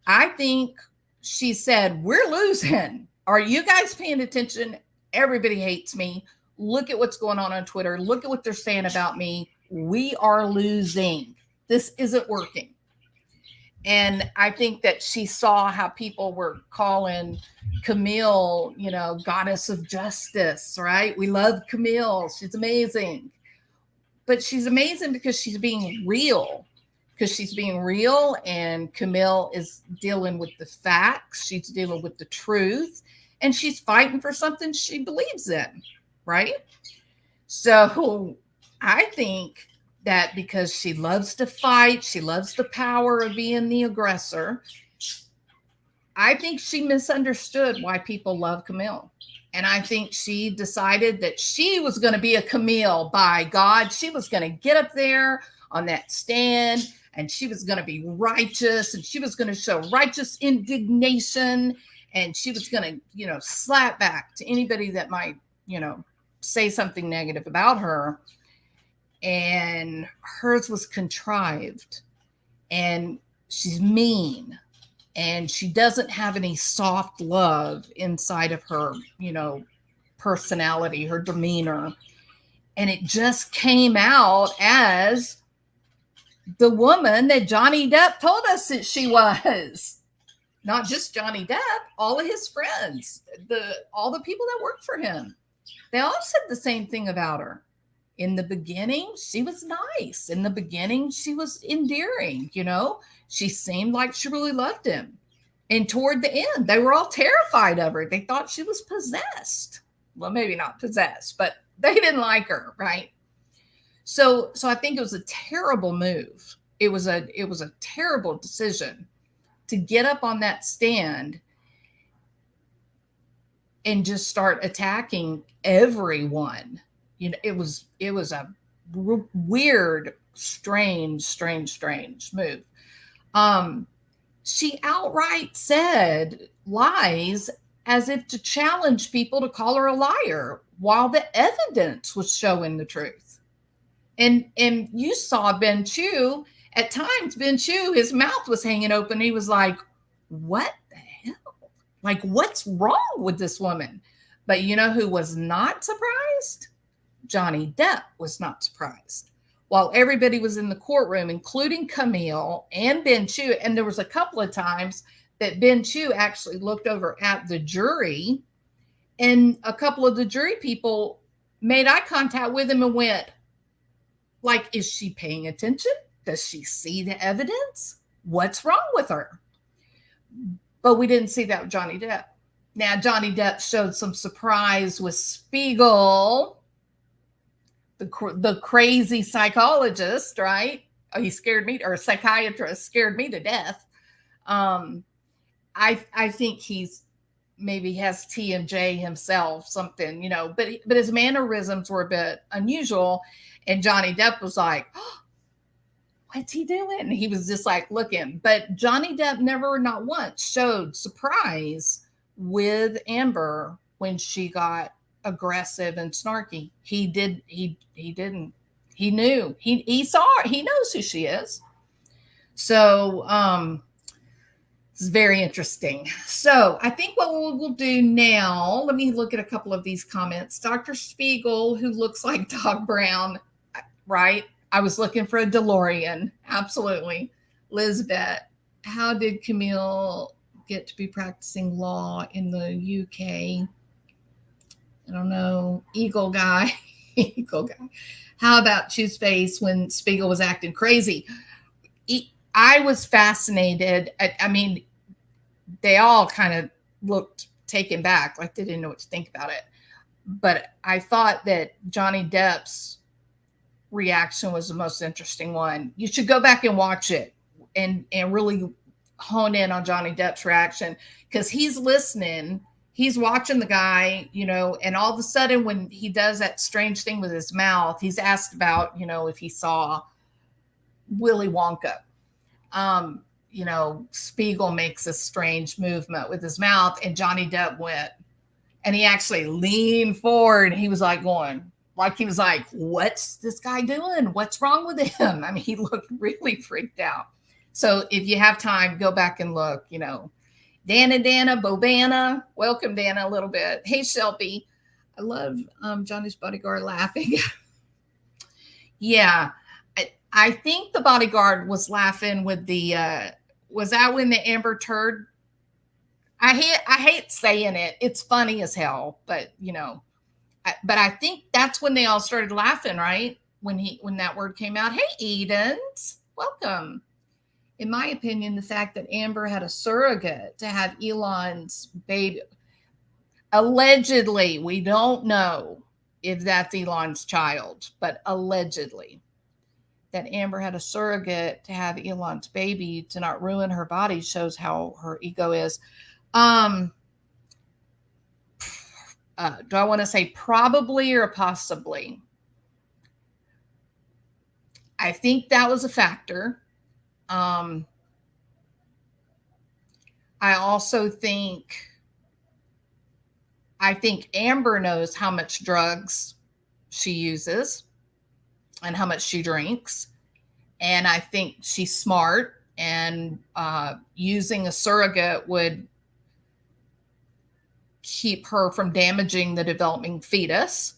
I think she said, "We're losing. Are you guys paying attention? Everybody hates me. Look at what's going on Twitter. Look at what they're saying about me. We are losing. This isn't working." And I think that she saw how people were calling Camille, goddess of justice, right? We love Camille. She's amazing. But she's amazing because she's being real. And Camille is dealing with the facts. She's dealing with the truth. And she's fighting for something she believes in, right? So I think that because she loves to fight, she loves the power of being the aggressor, I think she misunderstood why people love Camille. And I think she decided that she was going to be a Camille by God. She was going to get up there on that stand and she was going to be righteous and she was going to show righteous indignation and she was going to, slap back to anybody that might, say something negative about her. And hers was contrived and she's mean and she doesn't have any soft love inside of her, personality, her demeanor. And it just came out as the woman that Johnny Depp told us that she was. Not just Johnny Depp, all of his friends, all the people that worked for him. They all said the same thing about her. In the beginning, she was nice. In the beginning, she was endearing, She seemed like she really loved him. And toward the end, they were all terrified of her. They thought she was possessed. Well, maybe not possessed, but they didn't like her, right? So I think it was a terrible move. It was a terrible decision to get up on that stand and just start attacking everyone. It was a weird, strange move. She outright said lies as if to challenge people to call her a liar while the evidence was showing the truth. And you saw Ben Chew. At times, Ben Chew, his mouth was hanging open. He was like, what the hell? Like, what's wrong with this woman? But you know who was not surprised? Johnny Depp was not surprised. While everybody was in the courtroom, including Camille and Ben Chew, and there was a couple of times that Ben Chew actually looked over at the jury, and a couple of the jury people made eye contact with him and went, like, is she paying attention? Does she see the evidence? What's wrong with her? But we didn't see that with Johnny Depp. Now, Johnny Depp showed some surprise with Spiegel, the crazy psychologist, right? Oh, he scared me, or a psychiatrist scared me to death. I think he's maybe has TMJ himself, something, but his mannerisms were a bit unusual. And Johnny Depp was like, oh, what's he doing? And he was just like looking. But Johnny Depp never, not once, showed surprise with Amber when she got aggressive and snarky. He didn't. He knew. He saw her. He knows who she is. So it's very interesting. So I think what we'll do now, let me look at a couple of these comments. Dr. Spiegel, who looks like Doc Brown, right? I was looking for a DeLorean. Absolutely. Lizbeth, how did Camille get to be practicing law in the UK? I don't know. Eagle guy. How about Chew's face when Spiegel was acting crazy? I was fascinated. I mean, they all kind of looked taken back, like they didn't know what to think about it. But I thought that Johnny Depp's reaction was the most interesting one. You should go back and watch it and really hone in on Johnny Depp's reaction, because he's listening. he's watching the guy, and all of a sudden when he does that strange thing with his mouth, he's asked about, if he saw Willy Wonka. Spiegel makes a strange movement with his mouth, and Johnny Depp went, and he actually leaned forward. And he was like what's this guy doing? What's wrong with him? I mean, he looked really freaked out. So if you have time, go back and look, Dana, Bobana. Welcome, Dana, a little bit. Hey, Shelby. I love Johnny's bodyguard laughing. Yeah. I think the bodyguard was laughing with the, was that when the Amber Turd? I hate saying it. It's funny as hell, but but I think that's when they all started laughing, right? When that word came out. Hey, Edens, welcome. In my opinion, the fact that Amber had a surrogate to have Elon's baby, allegedly, we don't know if that's Elon's child, but allegedly, that Amber had a surrogate to have Elon's baby to not ruin her body shows how her ego is. Do I want to say probably or possibly? I think that was a factor. I also think Amber knows how much drugs she uses and how much she drinks. And I think she's smart, and using a surrogate would keep her from damaging the developing fetus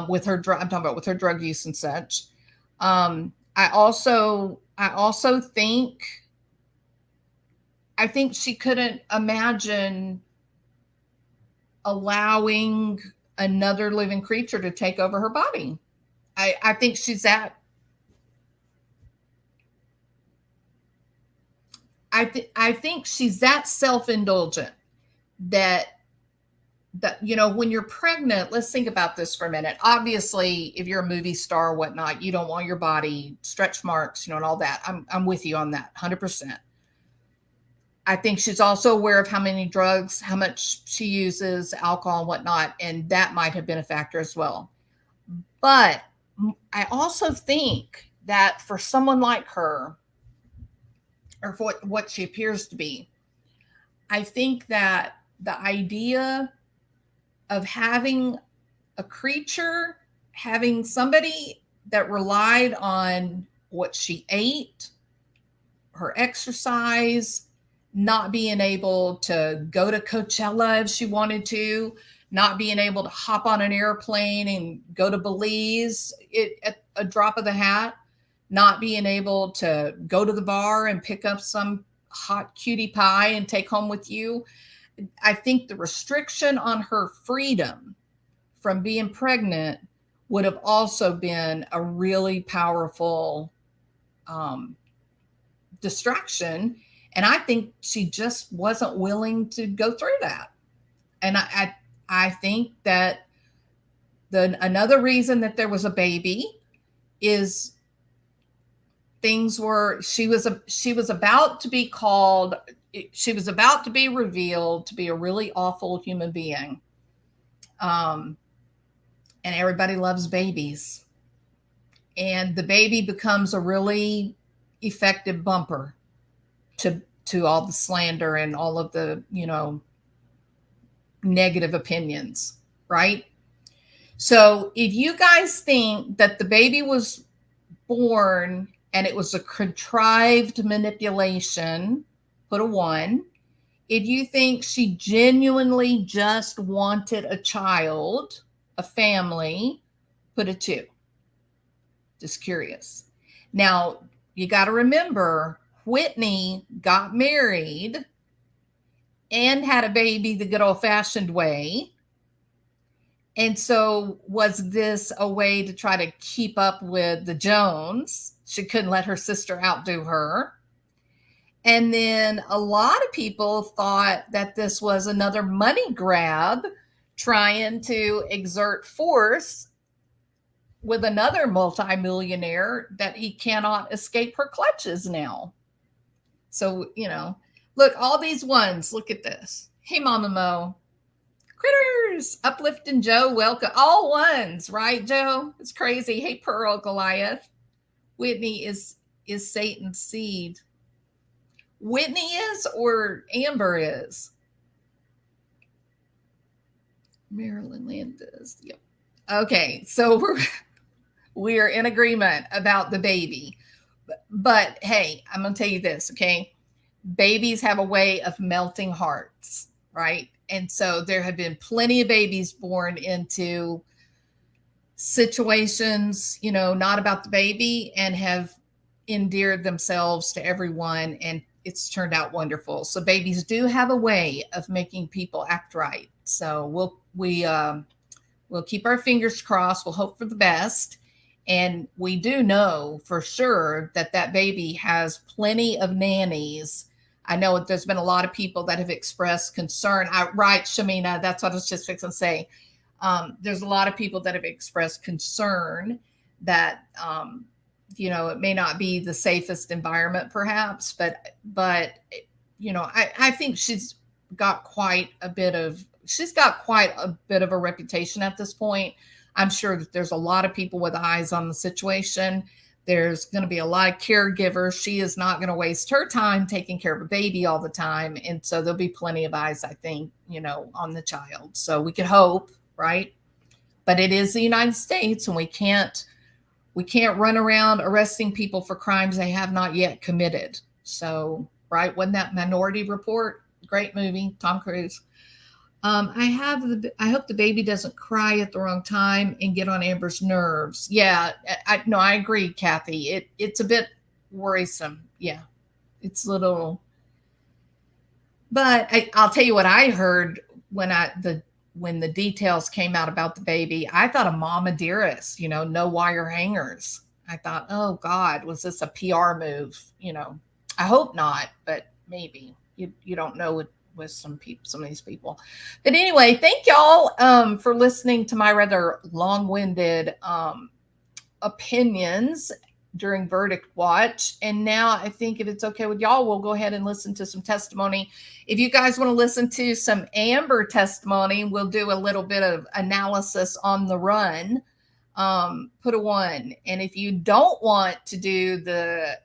with her drug. I'm talking about with her drug use and such. I also think she couldn't imagine allowing another living creature to take over her body. I think she's that. I think she's that self-indulgent that when you're pregnant, let's think about this for a minute. Obviously, if you're a movie star or whatnot, you don't want your body stretch marks, and all that. I'm with you on that 100%. I think she's also aware of how many drugs, how much she uses, alcohol and whatnot, and that might have been a factor as well. But I also think that for someone like her, or for what she appears to be, I think that the idea of having a creature, having somebody that relied on what she ate, her exercise, not being able to go to Coachella if she wanted to, not being able to hop on an airplane and go to Belize at a drop of the hat, not being able to go to the bar and pick up some hot cutie pie and take home with you. I think the restriction on her freedom from being pregnant would have also been a really powerful distraction. And I think she just wasn't willing to go through that. And I think that another reason that there was a baby is she was about to be called, she was about to be revealed to be a really awful human being. And everybody loves babies. And the baby becomes a really effective bumper to all the slander and all of the, negative opinions, right? So if you guys think that the baby was born and it was a contrived manipulation, put a 1. If you think she genuinely just wanted a child, a family, put a 2. Just curious. Now, you got to remember, Whitney got married and had a baby the good old-fashioned way. And so was this a way to try to keep up with the Jones? She couldn't let her sister outdo her. And then a lot of people thought that this was another money grab, trying to exert force with another multimillionaire that he cannot escape her clutches now. So, look, all these ones, look at this. Hey, Mama Mo. Critters, uplifting Joe, welcome. All ones, right, Joe? It's crazy. Hey, Pearl, Goliath. Whitney is Satan's seed. Whitney is or Amber is? Marilyn Landis. Yep. Okay, so we're in agreement about the baby. But hey, I'm going to tell you this, okay? Babies have a way of melting hearts, right? And so there have been plenty of babies born into situations, not about the baby and have endeared themselves to everyone, and it's turned out wonderful. So babies do have a way of making people act right. So we'll keep our fingers crossed. We'll hope for the best. And we do know for sure that baby has plenty of nannies. I know there's been a lot of people that have expressed concern. Right, Shamina, that's what I was just fixing to say. There's a lot of people that have expressed concern that, it may not be the safest environment perhaps, but I think she's got quite a bit of a reputation at this point. I'm sure that there's a lot of people with eyes on the situation. There's going to be a lot of caregivers. She is not going to waste her time taking care of a baby all the time. And so there'll be plenty of eyes, I think, on the child. So we could hope, right? But it is the United States, and we can't run around arresting people for crimes they have not yet committed. So, right, wasn't that Minority Report? Great movie, Tom Cruise. I hope the baby doesn't cry at the wrong time and get on Amber's nerves. Yeah, I agree, Kathy. It's a bit worrisome. Yeah, it's a little. But I'll tell you what I heard when the details came out about the baby. I thought a mama dearest, no wire hangers. I thought, oh God, was this a PR move? I hope not, but maybe you don't know with some of these people. But anyway, thank y'all for listening to my rather long-winded opinions during Verdict Watch. And now I think if it's okay with y'all, we'll go ahead and listen to some testimony. If you guys want to listen to some Amber testimony, we'll do a little bit of analysis on the run. Put a 1. And if you don't want to do the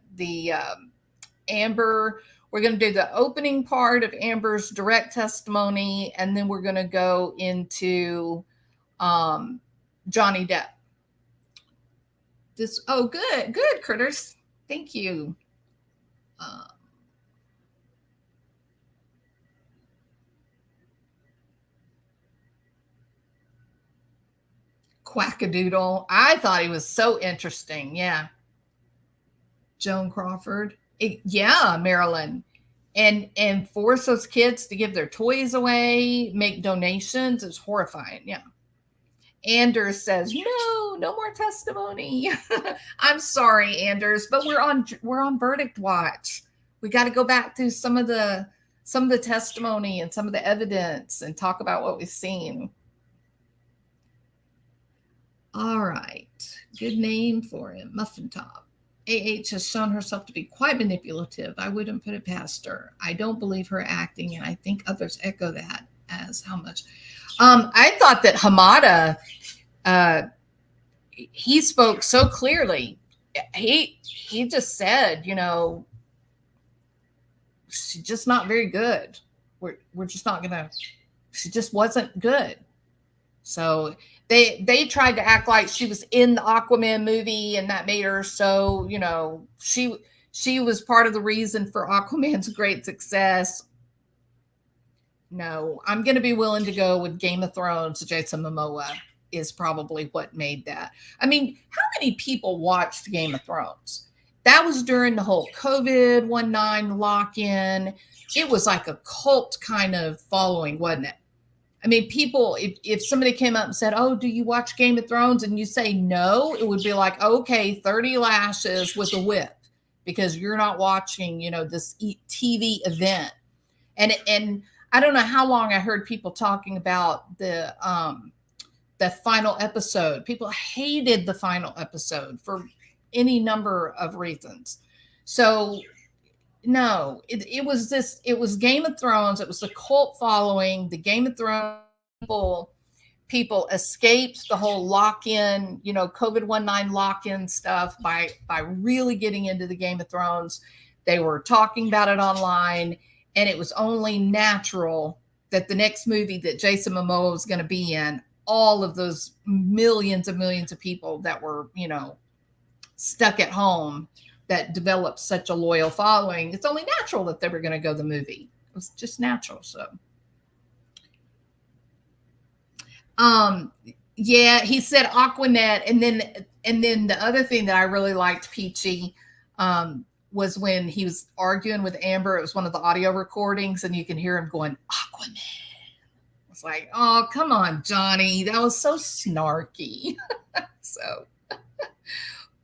Amber, we're going to do the opening part of Amber's direct testimony, and then we're going to go into Johnny Depp. Good, critters. Thank you. Quackadoodle. I thought he was so interesting. Yeah. Joan Crawford. Yeah, Marilyn. And force those kids to give their toys away, make donations is horrifying. Yeah. Anders says, no more testimony. I'm sorry, Anders, but we're on Verdict Watch. We got to go back through some of the testimony and some of the evidence and talk about what we've seen. All right. Good name for him. Muffin Top. AH has shown herself to be quite manipulative. I wouldn't put it past her. I don't believe her acting, and I think others echo that as how much. I thought that Hamada, he spoke so clearly. He just said, she's just not very good. We're just not gonna. She just wasn't good. So they tried to act like she was in the Aquaman movie, and that made her so, she was part of the reason for Aquaman's great success. No, I'm going to be willing to go with Game of Thrones. Jason Momoa is probably what made that. I mean, how many people watched Game of Thrones? That was during the whole COVID-19 lock-in. It was like a cult kind of following, wasn't it? I mean, people, if somebody came up and said, oh, do you watch Game of Thrones? And you say no, it would be like, okay, 30 lashes with a whip because you're not watching, this TV event. And I don't know how long I heard people talking about the final episode. People hated the final episode for any number of reasons. So no, it was Game of Thrones. It was the cult following. The Game of Thrones people escaped the whole lock-in, COVID-19 lock-in stuff by really getting into the Game of Thrones. They were talking about it online, and it was only natural that the next movie that Jason Momoa was going to be in, all of those millions of people that were, stuck at home that developed such a loyal following, it's only natural that they were going to go the movie. It was just natural. So, yeah, he said Aquanet, and then the other thing that I really liked, Peachy, was when he was arguing with Amber. It was one of the audio recordings, and you can hear him going Aquanet. It's like, oh, come on, Johnny, that was so snarky. So,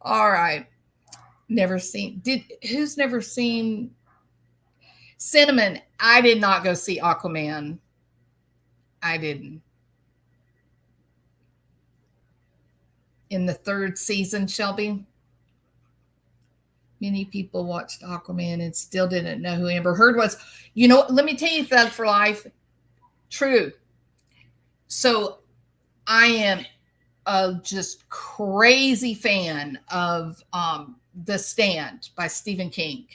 all right. Who's never seen Cinnamon? I did not go see Aquaman. I didn't. In the third season, Shelby, many people watched Aquaman and still didn't know who Amber Heard was. Let me tell you, Thug for Life, true. So I am a just crazy fan of The Stand by Stephen King.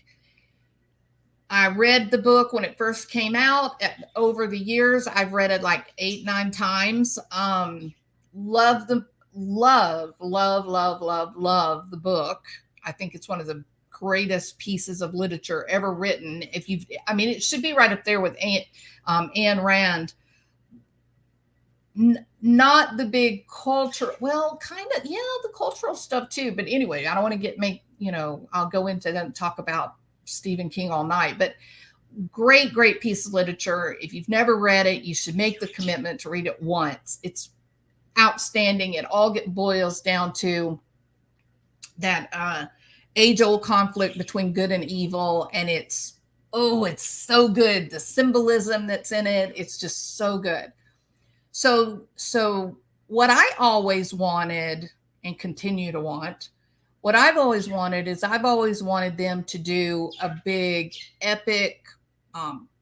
I read the book when it first came out. Over the years, I've read it like 8-9 times. Love the book. I think it's one of the greatest pieces of literature ever written. It should be right up there with Ayn Rand. Not the big culture, well, kind of, yeah, the cultural stuff too. But anyway, I don't want to I'll go into that and talk about Stephen King all night. But great piece of literature. If you've never read it, you should make the commitment to read it once. It's outstanding. It all boils down to that age-old conflict between good and evil, and it's so good. The symbolism that's in it, it's just so good. So what I always wanted and continue to want, what I've always wanted is I've always wanted them to do a big epic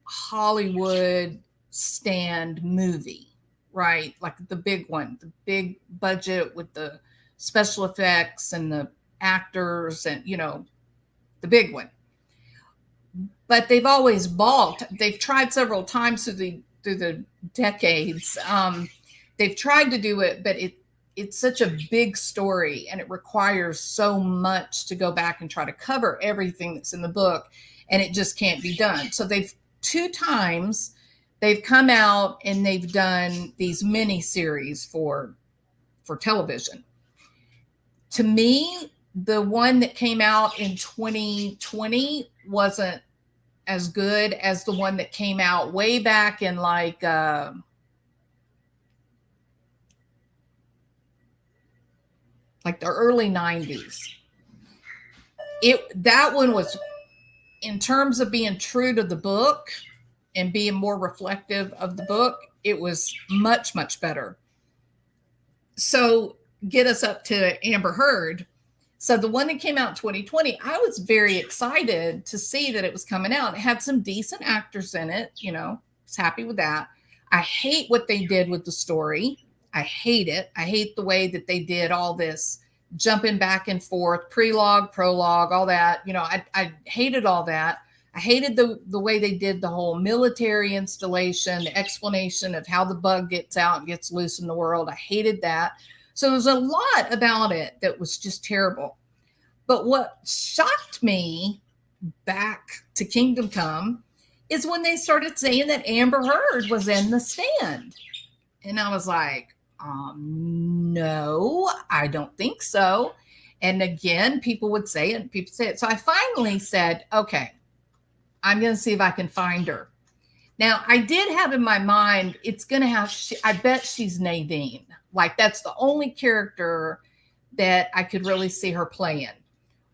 Hollywood stand movie, right? Like the big one, the big budget with the special effects and the actors and, the big one. But they've always balked. They've tried several times through the decades. They've tried to do it, but it's such a big story and it requires so much to go back and try to cover everything that's in the book, and it just can't be done. So 2 times they've come out and they've done these mini series for television. To me, the one that came out in 2020 wasn't as good as the one that came out way back in like the early 90s. That one was, in terms of being true to the book and being more reflective of the book, it was much, much better. So get us up to Amber Heard. So the one that came out in 2020, I was very excited to see that it was coming out. It had some decent actors in it, was happy with that. I hate what they did with the story. I hate it. I hate the way that they did all this jumping back and forth, prelogue, prologue, all that. I hated all that. I hated the way they did the whole military installation, the explanation of how the bug gets out and gets loose in the world. I hated that. So there's a lot about it that was just terrible. But what shocked me back to Kingdom Come is when they started saying that Amber Heard was in The Stand. And I was like, no, I don't think so. And again, people would say it. So I finally said, okay, I'm going to see if I can find her. Now, I did have in my mind, I bet she's Nadine. Like, that's the only character that I could really see her playing.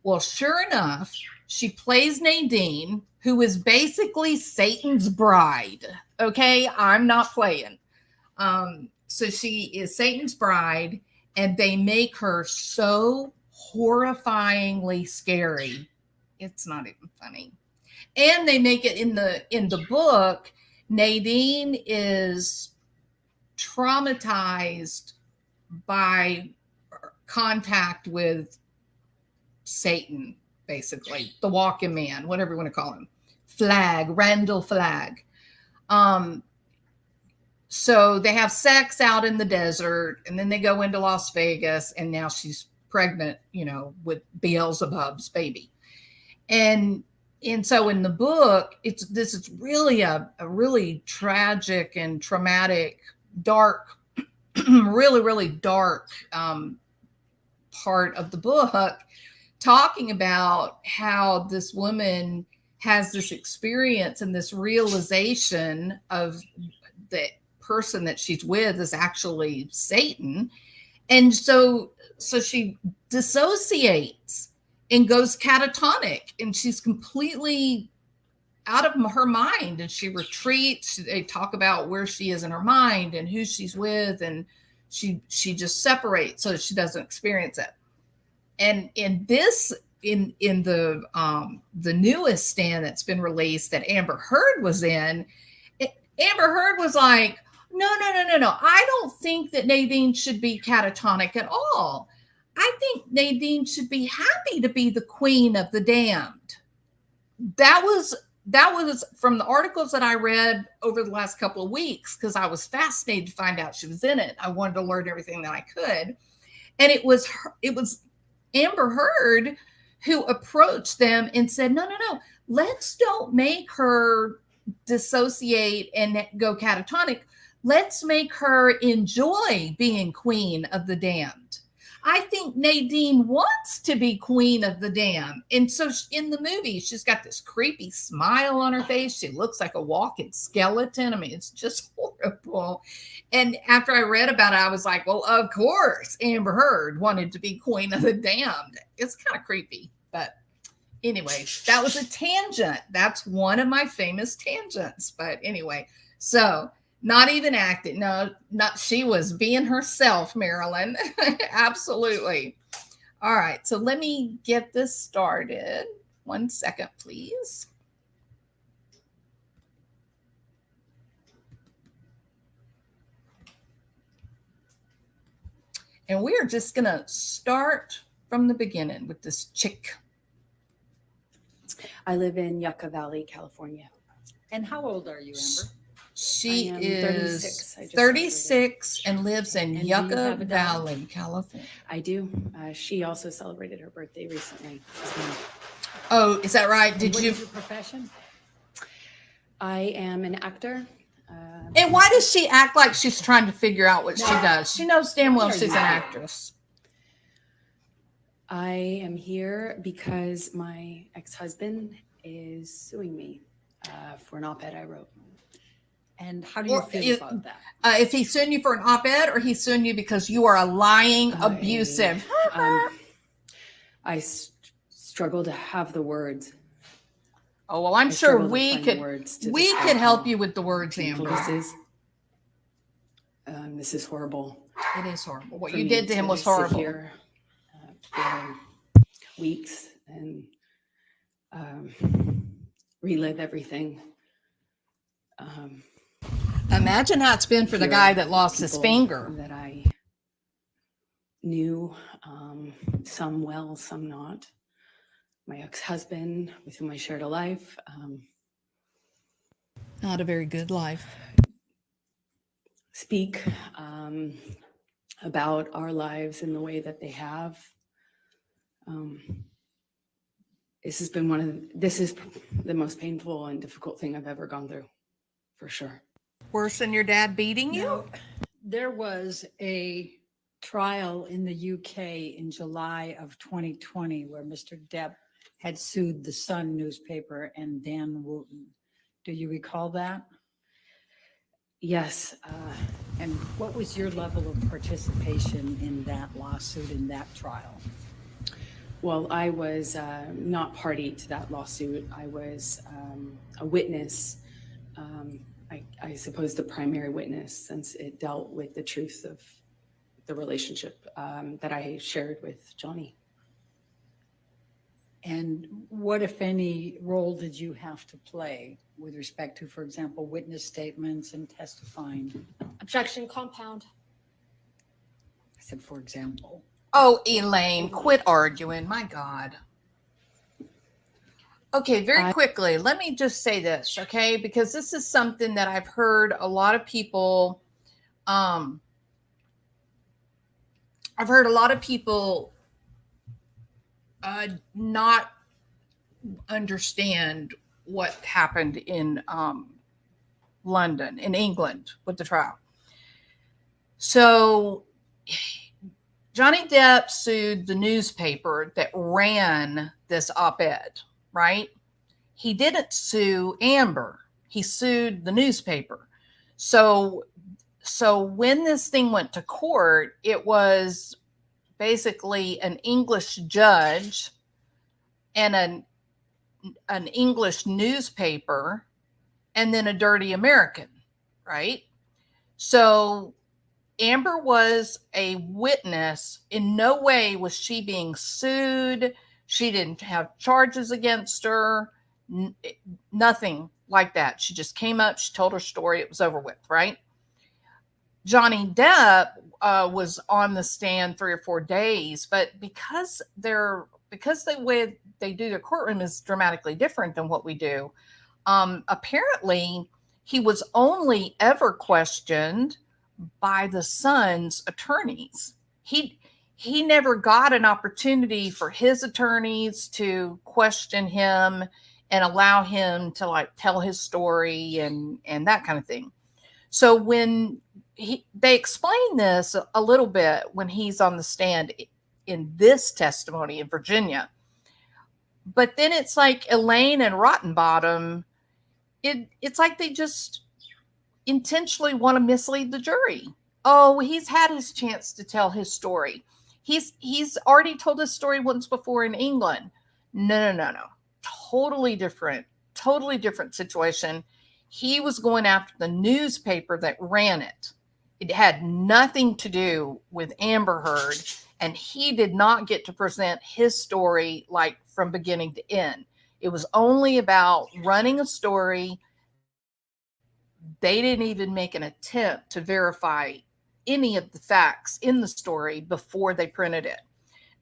Well, sure enough, she plays Nadine, who is basically Satan's bride. Okay, I'm not playing. So she is Satan's bride, and they make her so horrifyingly scary. It's not even funny. And they make it in the book, Nadine is traumatized by contact with Satan, basically, the walking man, whatever you want to call him, Randall Flagg. So they have sex out in the desert, and then they go into Las Vegas, and now she's pregnant, with Beelzebub's baby. And so in the book, this is really a really tragic and traumatic, dark, really, really dark part of the book, talking about how this woman has this experience and this realization of the person that she's with is actually Satan. And so she dissociates and goes catatonic, and she's completely out of her mind, and she retreats. They talk about where she is in her mind and who she's with, and she just separates so that she doesn't experience it. And in the newest stand that's been released that Amber Heard was in, Amber Heard was like, no. I don't think that Nadine should be catatonic at all. I think Nadine should be happy to be the queen of the damned. That was from the articles that I read over the last couple of weeks, because I was fascinated to find out she was in it. I wanted to learn everything that I could. And it was Amber Heard who approached them and said, no, let's don't make her dissociate and go catatonic. Let's make her enjoy being queen of the damned. I think Nadine wants to be queen of the damned. And so in the movie, she's got this creepy smile on her face. She looks like a walking skeleton. I mean, it's just horrible. And after I read about it, I was like, well, of course, Amber Heard wanted to be queen of the damned. It's kind of creepy. But anyway, that was a tangent. That's one of my famous tangents. But anyway, so not even acting. No, she was being herself, Marilyn. Absolutely. All right. So let me get this started. 1 second, please. And we're just going to start from the beginning with this chick. I live in Yucca Valley, California. And how old are you, Amber? She is 36 and lives in Yucca Valley, California. I do. She also celebrated her birthday recently. Oh, is that right? What is your profession? I am an actor. And why does she act like she's trying to figure out what she does? She knows damn well she's an actress. I am here because my ex-husband is suing me for an op-ed I wrote. And how do you feel about that? If he's suing you for an op-ed, or he's suing you because you are a lying, abusive. I struggle to have the words. Oh, well, I'm sure we could help you with the words, Amber. This is horrible. It is horrible. What you did to him was horrible. Here, for weeks and relive everything. Imagine how it's been for the guy that lost his finger. That I knew, some well, some not. My ex-husband, with whom I shared a life. Not a very good life. Speak about our lives in the way that they have. This is the most painful and difficult thing I've ever gone through, for sure. Worse than your dad beating you? No, there was a trial in the UK in July of 2020 where Mr. Depp had sued the Sun newspaper and Dan Wooten. Do you recall that? Yes. And what was your level of participation in that lawsuit, in that trial? Well, I was not party to that lawsuit. I was a witness, I suppose the primary witness, since it dealt with the truth of the relationship that I shared with Johnny. And what, if any, role did you have to play with respect to, for example, witness statements and testifying? Objection, compound. I said, for example. Oh, Elaine, quit arguing. My God. Okay, very quickly, let me just say this, okay? Because this is something that I've heard a lot of people, not understand what happened in London, in England, with the trial. So Johnny Depp sued the newspaper that ran this op-ed, right? He didn't sue Amber. He sued the newspaper. So when this thing went to court, it was basically an English judge and an English newspaper and then a dirty American, right? So Amber was a witness. In no way was she being sued. She didn't have charges against her. Nothing like that. She just came up, she told her story, it was over with, right? Johnny Depp was on the stand 3 or 4 days, but because the way they do their courtroom is dramatically different than what we do, apparently he was only ever questioned by the son's attorneys. He never got an opportunity for his attorneys to question him and allow him to like tell his story and that kind of thing. So when they explain this a little bit when he's on the stand in this testimony in Virginia, but then it's like Elaine and Rottenbottom, it's like they just intentionally want to mislead the jury. Oh, he's had his chance to tell his story. He's already told his story once before in England. No. Totally different situation. He was going after the newspaper that ran it. It had nothing to do with Amber Heard, and he did not get to present his story like from beginning to end. It was only about running a story. They didn't even make an attempt to verify any of the facts in the story before they printed it.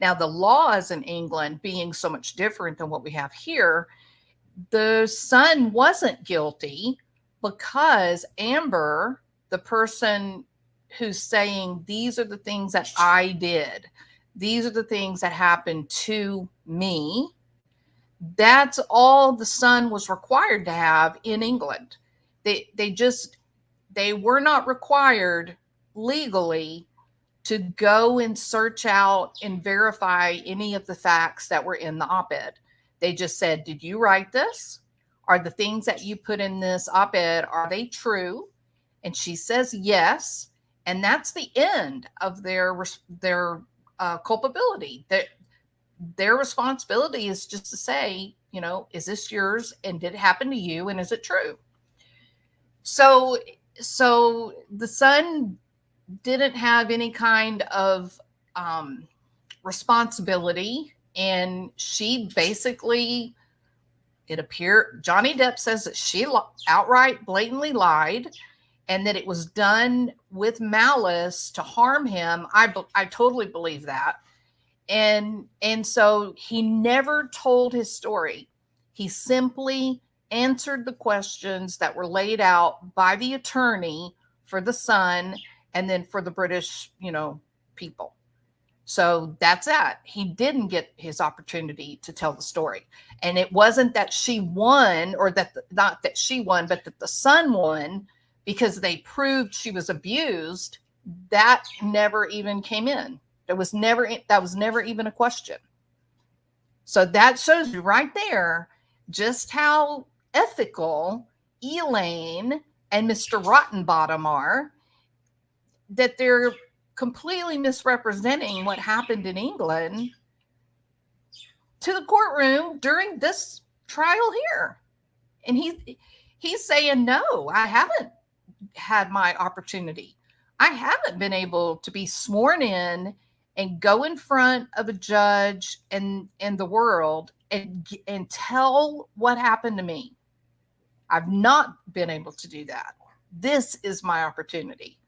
Now, the laws in England being so much different than what we have here, the son wasn't guilty because Amber, the person who's saying, these are the things that I did, these are the things that happened to me, that's all the son was required to have in England. They were not required legally to go and search out and verify any of the facts that were in the op-ed. They just said, did you write this? Are the things that you put in this op-ed, are they true? And she says yes. And that's the end of their culpability. Their responsibility is just to say, is this yours? And did it happen to you? And is it true? So the son didn't have any kind of responsibility. And she basically, it appeared, Johnny Depp says that she outright blatantly lied and that it was done with malice to harm him. I totally believe that. And so he never told his story. He simply answered the questions that were laid out by the attorney for the son and then for the British, people. So that's that. He didn't get his opportunity to tell the story. And it wasn't that she won, or not that she won, but that the son won because they proved she was abused. That never even came in. That was never even a question. So that shows you right there just how ethical Elaine and Mr. Rottenbottom are, that they're completely misrepresenting what happened in England to the courtroom during this trial here. And he's saying, no, I haven't had my opportunity. I haven't been able to be sworn in and go in front of a judge and the world and tell what happened to me. I've not been able to do that. This is my opportunity.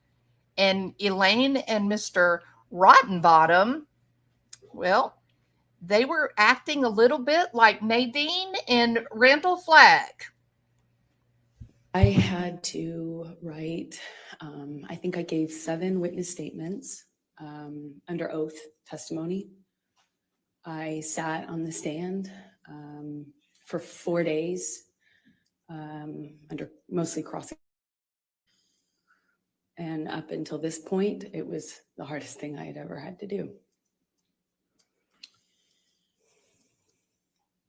And Elaine and Mr. Rottenbottom, well, they were acting a little bit like Nadine and Randall Flagg. I had to write, I think I gave 7 witness statements under oath testimony. I sat on the stand for 4 days under mostly crossing. And up until this point, it was the hardest thing I had ever had to do.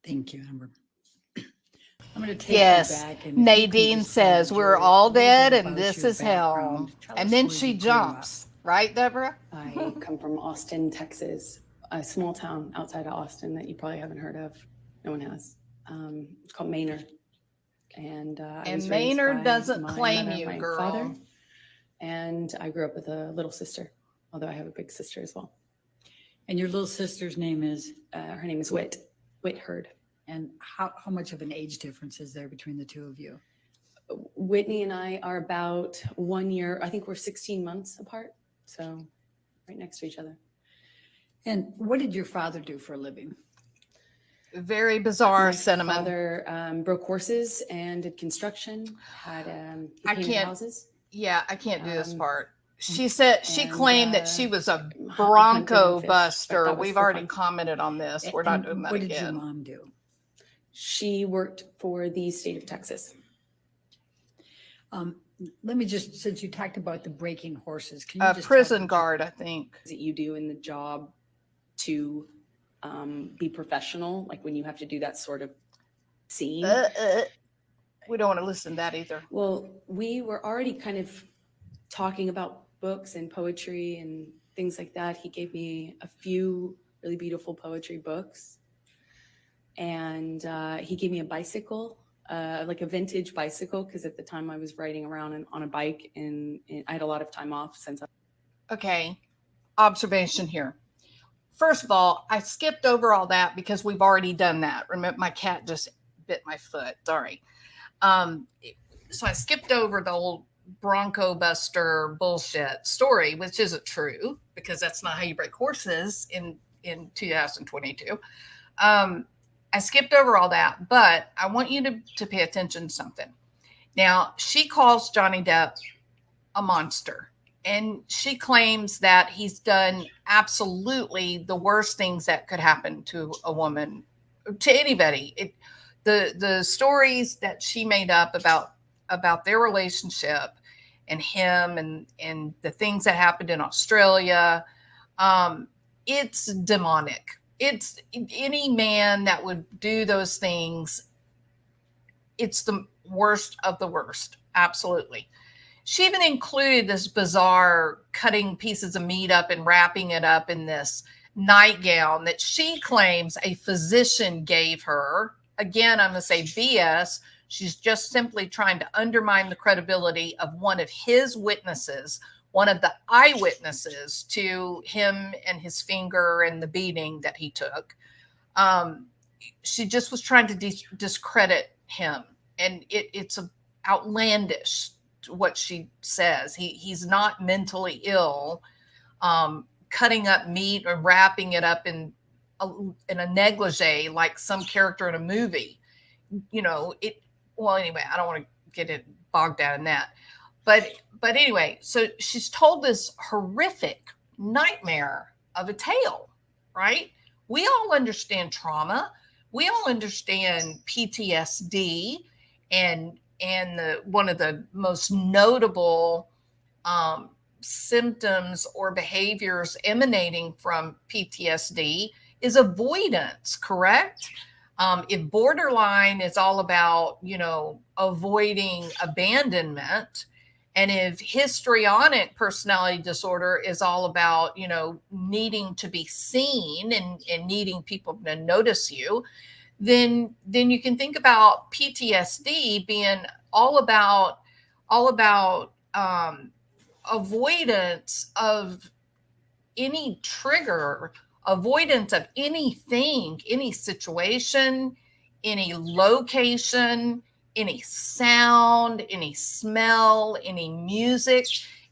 Thank you, Amber. I'm going to take Yes, you back. And if you can Nadine just tell says the we're jury a all little bit dead and about this your is hell. background. Tell And us then where she you grew up. jumps, right, Deborah? I come from Austin, Texas, a small town outside of Austin that you probably haven't heard of. No one has. It's called Maynard. And I was raised Maynard by doesn't my claim mother, you, my girl. father, and I grew up with a little sister, although I have a big sister as well. And your little sister's name is? Her name is Whit Hurd. And how much of an age difference is there between the two of you? Whitney and I are about 1 year. I think we're 16 months apart. So right next to each other. And what did your father do for a living? Very bizarre My sentiment. father broke horses and did construction. He painted houses. Yeah, I can't do this part. She and, claimed that she was a hunted and Bronco fished, but buster. that was We've for already fun. commented on this. We're not doing that What did again. your mom do? She worked for the state of Texas. Let me just, since you talked about the breaking horses, can you A just prison guard, I think. That you do in the job to be professional, like when you have to do that sort of scene. We don't want to listen to that either. Well, we were already kind of talking about books and poetry and things like that. He gave me a few really beautiful poetry books. And he gave me a bicycle, like a vintage bicycle, because at the time I was riding around on a bike and I had a lot of time off since. Okay, observation here. First of all, I skipped over all that because we've already done that. Remember, my cat just bit my foot. Sorry. So I skipped over the old Bronco buster bullshit story, which isn't true because that's not how you break horses in 2022. I skipped over all that, but I want you to pay attention to something. Now, she calls Johnny Depp a monster, and she claims that he's done absolutely the worst things that could happen to a woman, to anybody. The stories that she made up about their relationship and him and the things that happened in Australia, it's demonic. It's any man that would do those things. It's the worst of the worst. Absolutely. She even included this bizarre cutting pieces of meat up and wrapping it up in this nightgown that she claims a physician gave her. Again, I'm going to say BS. She's just simply trying to undermine the credibility of one of his witnesses, one of the eyewitnesses to him and his finger and the beating that he took. She just was trying to discredit him. And it's outlandish what she says. He's not mentally ill. Cutting up meat or wrapping it up in a negligee like some character in a movie. Well, anyway, I don't want to get it bogged down in that. But anyway, so she's told this horrific nightmare of a tale, right? We all understand trauma. We all understand PTSD and one of the most notable symptoms or behaviors emanating from PTSD is avoidance, correct? If borderline is all about, avoiding abandonment, and if histrionic personality disorder is all about, needing to be seen and needing people to notice you, then you can think about PTSD being all about avoidance of any trigger avoidance of anything, any situation, any location, any sound, any smell, any music,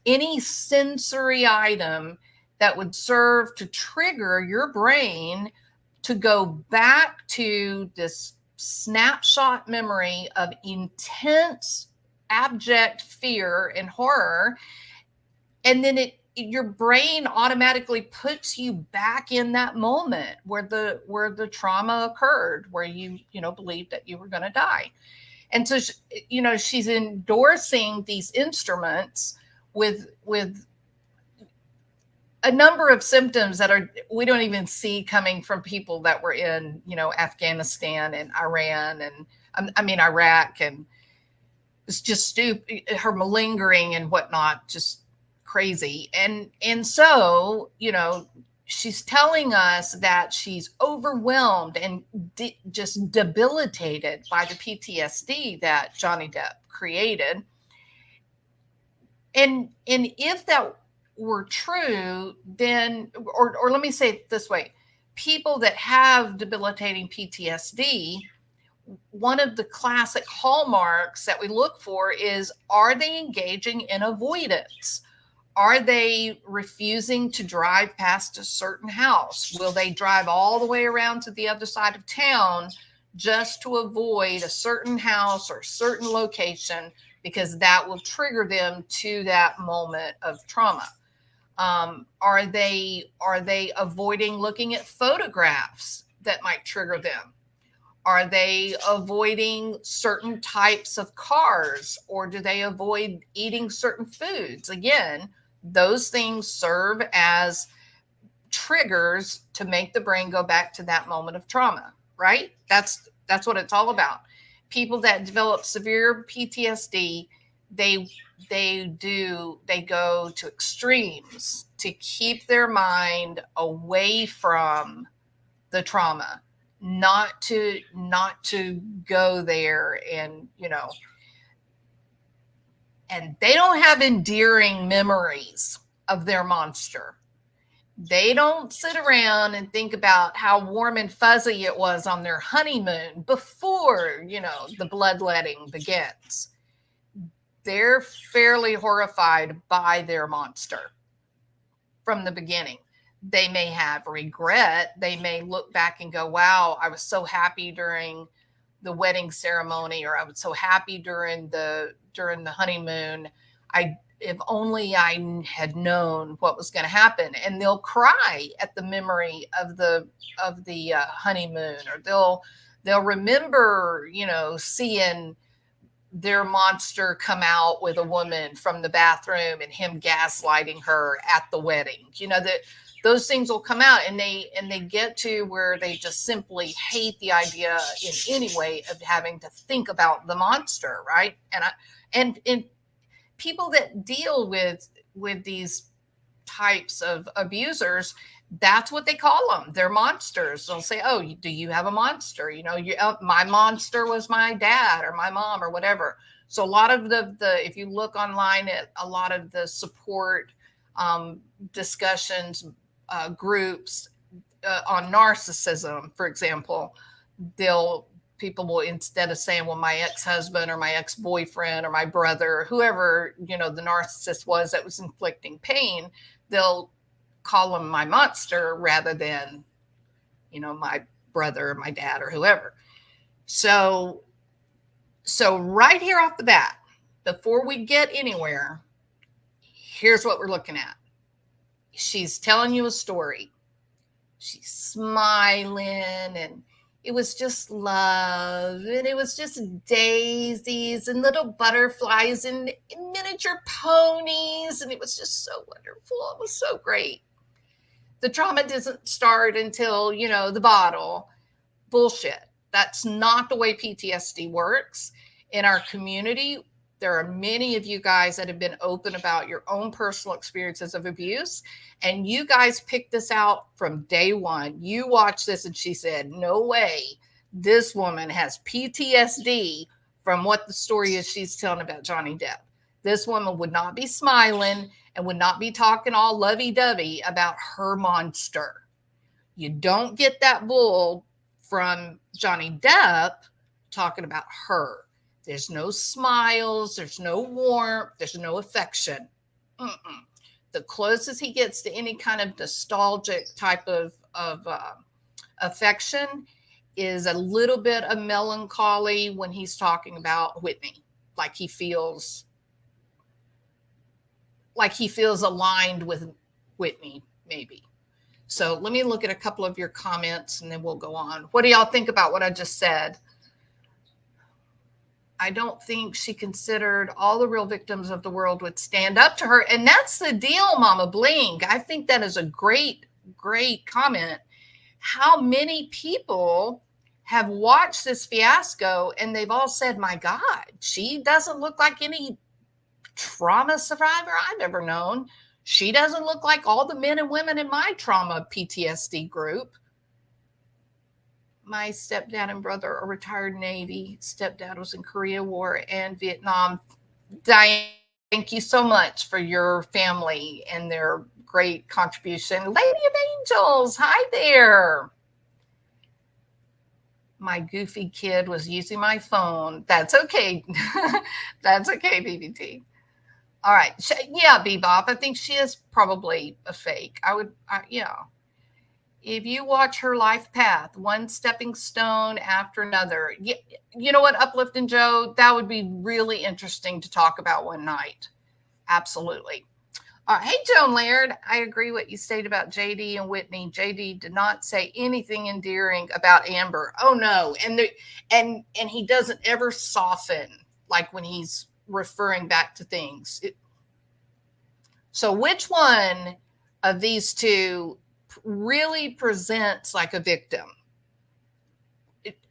any sensory item that would serve to trigger your brain to go back to this snapshot memory of intense, abject fear and horror. And then your brain automatically puts you back in that moment where the trauma occurred, where you believed that you were going to die. And so, she's endorsing these instruments with a number of symptoms that we don't even see coming from people that were in, Afghanistan and Iran and Iraq, and it's just stupid. Her malingering and whatnot, just crazy. And so, she's telling us that she's overwhelmed and just debilitated by the PTSD that Johnny Depp created. And if that were true, then, or let me say it this way, people that have debilitating PTSD, one of the classic hallmarks that we look for is, are they engaging in avoidance? Are they refusing to drive past a certain house? Will they drive all the way around to the other side of town just to avoid a certain house or a certain location, because that will trigger them to that moment of trauma? Are they avoiding looking at photographs that might trigger them? Are they avoiding certain types of cars, or do they avoid eating certain foods? Again, those things serve as triggers to make the brain go back to that moment of trauma, right? That's what it's all about. People that develop severe PTSD, they go to extremes to keep their mind away from the trauma, not to go there, and and they don't have endearing memories of their monster. They don't sit around and think about how warm and fuzzy it was on their honeymoon before, the bloodletting begins. They're fairly horrified by their monster from the beginning. They may have regret. They may look back and go, wow, I was so happy during the wedding ceremony, or I was so happy during the honeymoon. If only I had known what was going to happen. And they'll cry at the memory of the honeymoon, or they'll remember, seeing their monster come out with a woman from the bathroom and him gaslighting her at the wedding. That those things will come out, and they get to where they just simply hate the idea in any way of having to think about the monster, right? And people that deal with these types of abusers, that's what they call them. They're monsters. They'll say, oh, do you have a monster? My monster was my dad or my mom or whatever. So a lot of the if you look online at a lot of the support discussions, groups on narcissism, for example, people will, instead of saying, well, my ex-husband or my ex-boyfriend or my brother, or whoever, the narcissist was that was inflicting pain, they'll call them my monster rather than, my brother or my dad or whoever. So right here off the bat, before we get anywhere, here's what we're looking at. She's telling you a story. She's smiling, and it was just love, and it was just daisies and little butterflies and miniature ponies, and it was just so wonderful. It was so great. The trauma doesn't start until, the bottle. Bullshit. That's not the way PTSD works. In our community, there are many of you guys that have been open about your own personal experiences of abuse, and you guys picked this out from day one. You watched this and she said, no way, this woman has PTSD from what the story is she's telling about Johnny Depp. This woman would not be smiling and would not be talking all lovey-dovey about her monster. You don't get that bull from Johnny Depp talking about her. There's no smiles, there's no warmth, there's no affection. Mm-mm. The closest he gets to any kind of nostalgic type of affection is a little bit of melancholy when he's talking about Whitney, like he feels aligned with Whitney, maybe. So let me look at a couple of your comments and then we'll go on. What do y'all think about what I just said? I don't think she considered all the real victims of the world would stand up to her. And that's the deal, Mama Bling. I think that is a great, great comment. How many people have watched this fiasco and they've all said, my God, she doesn't look like any trauma survivor I've ever known. She doesn't look like all the men and women in my trauma PTSD group. My stepdad and brother are retired Navy. Stepdad was in Korea War and Vietnam. Diane, thank you so much for your family and their great contribution. Lady of Angels, hi there. My goofy kid was using my phone. That's okay. That's okay, BBT. All right. Yeah, Bebop. I think she is probably a fake. Yeah. If you watch her life path, one stepping stone after another, you know what, Uplift and Joe, that would be really interesting to talk about one night. Absolutely. Hey, Joan Laird, I agree what you stated about JD and Whitney. JD did not say anything endearing about Amber. Oh no, and he doesn't ever soften like when he's referring back to things. So which one of these two really presents like a victim?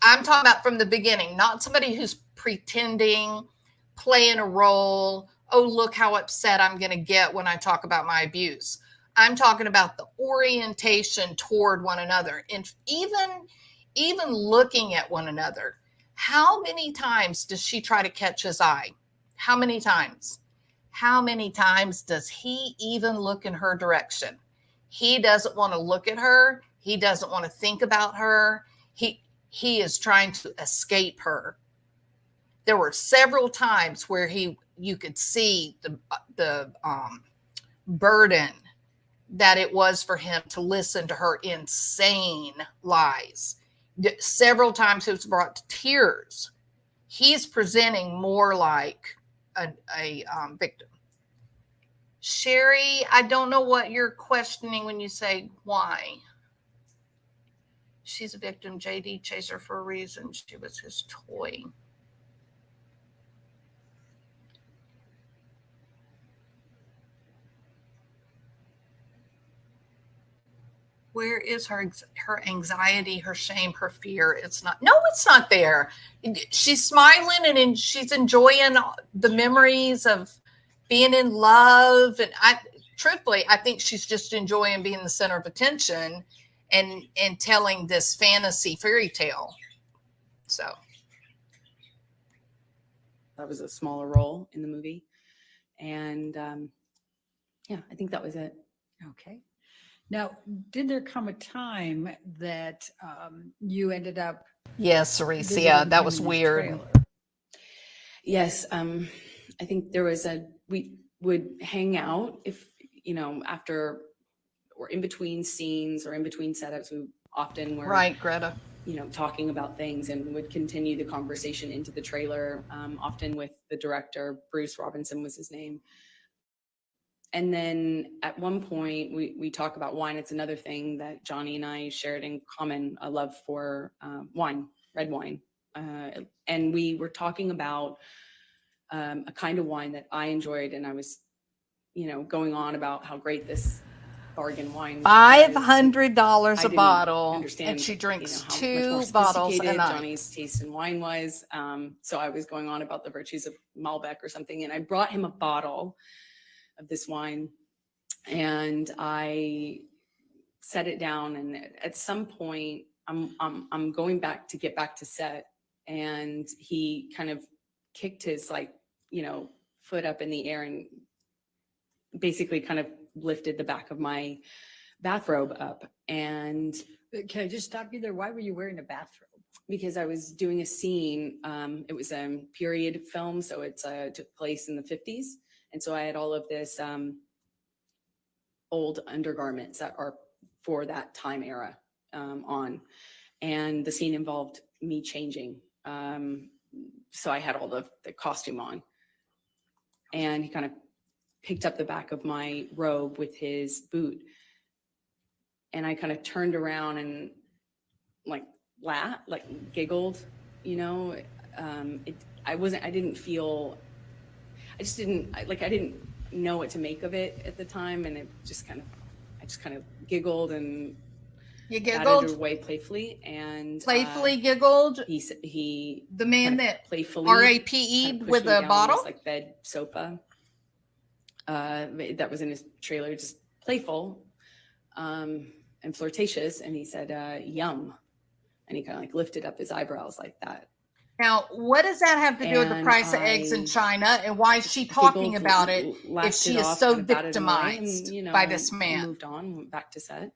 I'm talking about from the beginning, not somebody who's pretending, playing a role. Oh, look how upset I'm going to get when I talk about my abuse. I'm talking about the orientation toward one another and even looking at one another. How many times does she try to catch his eye? How many times? How many times does he even look in her direction? He doesn't want to look at her. He doesn't want to think about her. He is trying to escape her. There were several times where you could see the burden that it was for him to listen to her insane lies. Several times it was brought to tears. He's presenting more like a victim. Sherry, I don't know what you're questioning when you say why. She's a victim. JD chased her for a reason. She was his toy. Where is her anxiety, her shame, her fear? It's not there. She's smiling and she's enjoying the memories of being in love. And truthfully, I think she's just enjoying being the center of attention and telling this fantasy fairy tale. So that was a smaller role in the movie. And yeah, I think that was it. Okay. Now, did there come a time that you ended up? Yes, Cericia, that was weird. Yes, I think there was we would hang out if, after or in between scenes or in between setups, we often were right, Greta, talking about things and would continue the conversation into the trailer, often with the director. Bruce Robinson was his name. And then at one point we talk about wine. It's another thing that Johnny and I shared in common, a love for wine, red wine. And we were talking about a kind of wine that I enjoyed. And I was, going on about how great this bargain wine $500 a bottle. And she drinks how 2 bottles a night. Johnny's taste in wine was. So I was going on about the virtues of Malbec or something. And I brought him a bottle of this wine and I set it down, and at some point I'm going back to get back to set, and he kind of kicked his foot up in the air and basically kind of lifted the back of my bathrobe up, And Can I just stop you there? Why were you wearing a bathrobe? because I was doing a scene, it was a period film, so it took place in the 50s. And so I had all of this old undergarments that are for that time era on. And the scene involved me changing. So I had all the costume on. And he kind of picked up the back of my robe with his boot. And I kind of turned around and like laughed, like giggled, you know. I didn't know what to make of it at the time. And I just kind of giggled and You batted giggled? away playfully and Playfully giggled? he The man kind of that playfully RAPE'd pushed with me a down on bottle? this, like bed sofa that was in his trailer, just playful and flirtatious. And he said, yum. And he kind of like lifted up his eyebrows like that. Now, what does that have to do with the And price of eggs in I China? And why is she talking giggled, about it laughed if she it is off, so kind of batted him away, victimized and, you know, by this man? moved on, went back to set.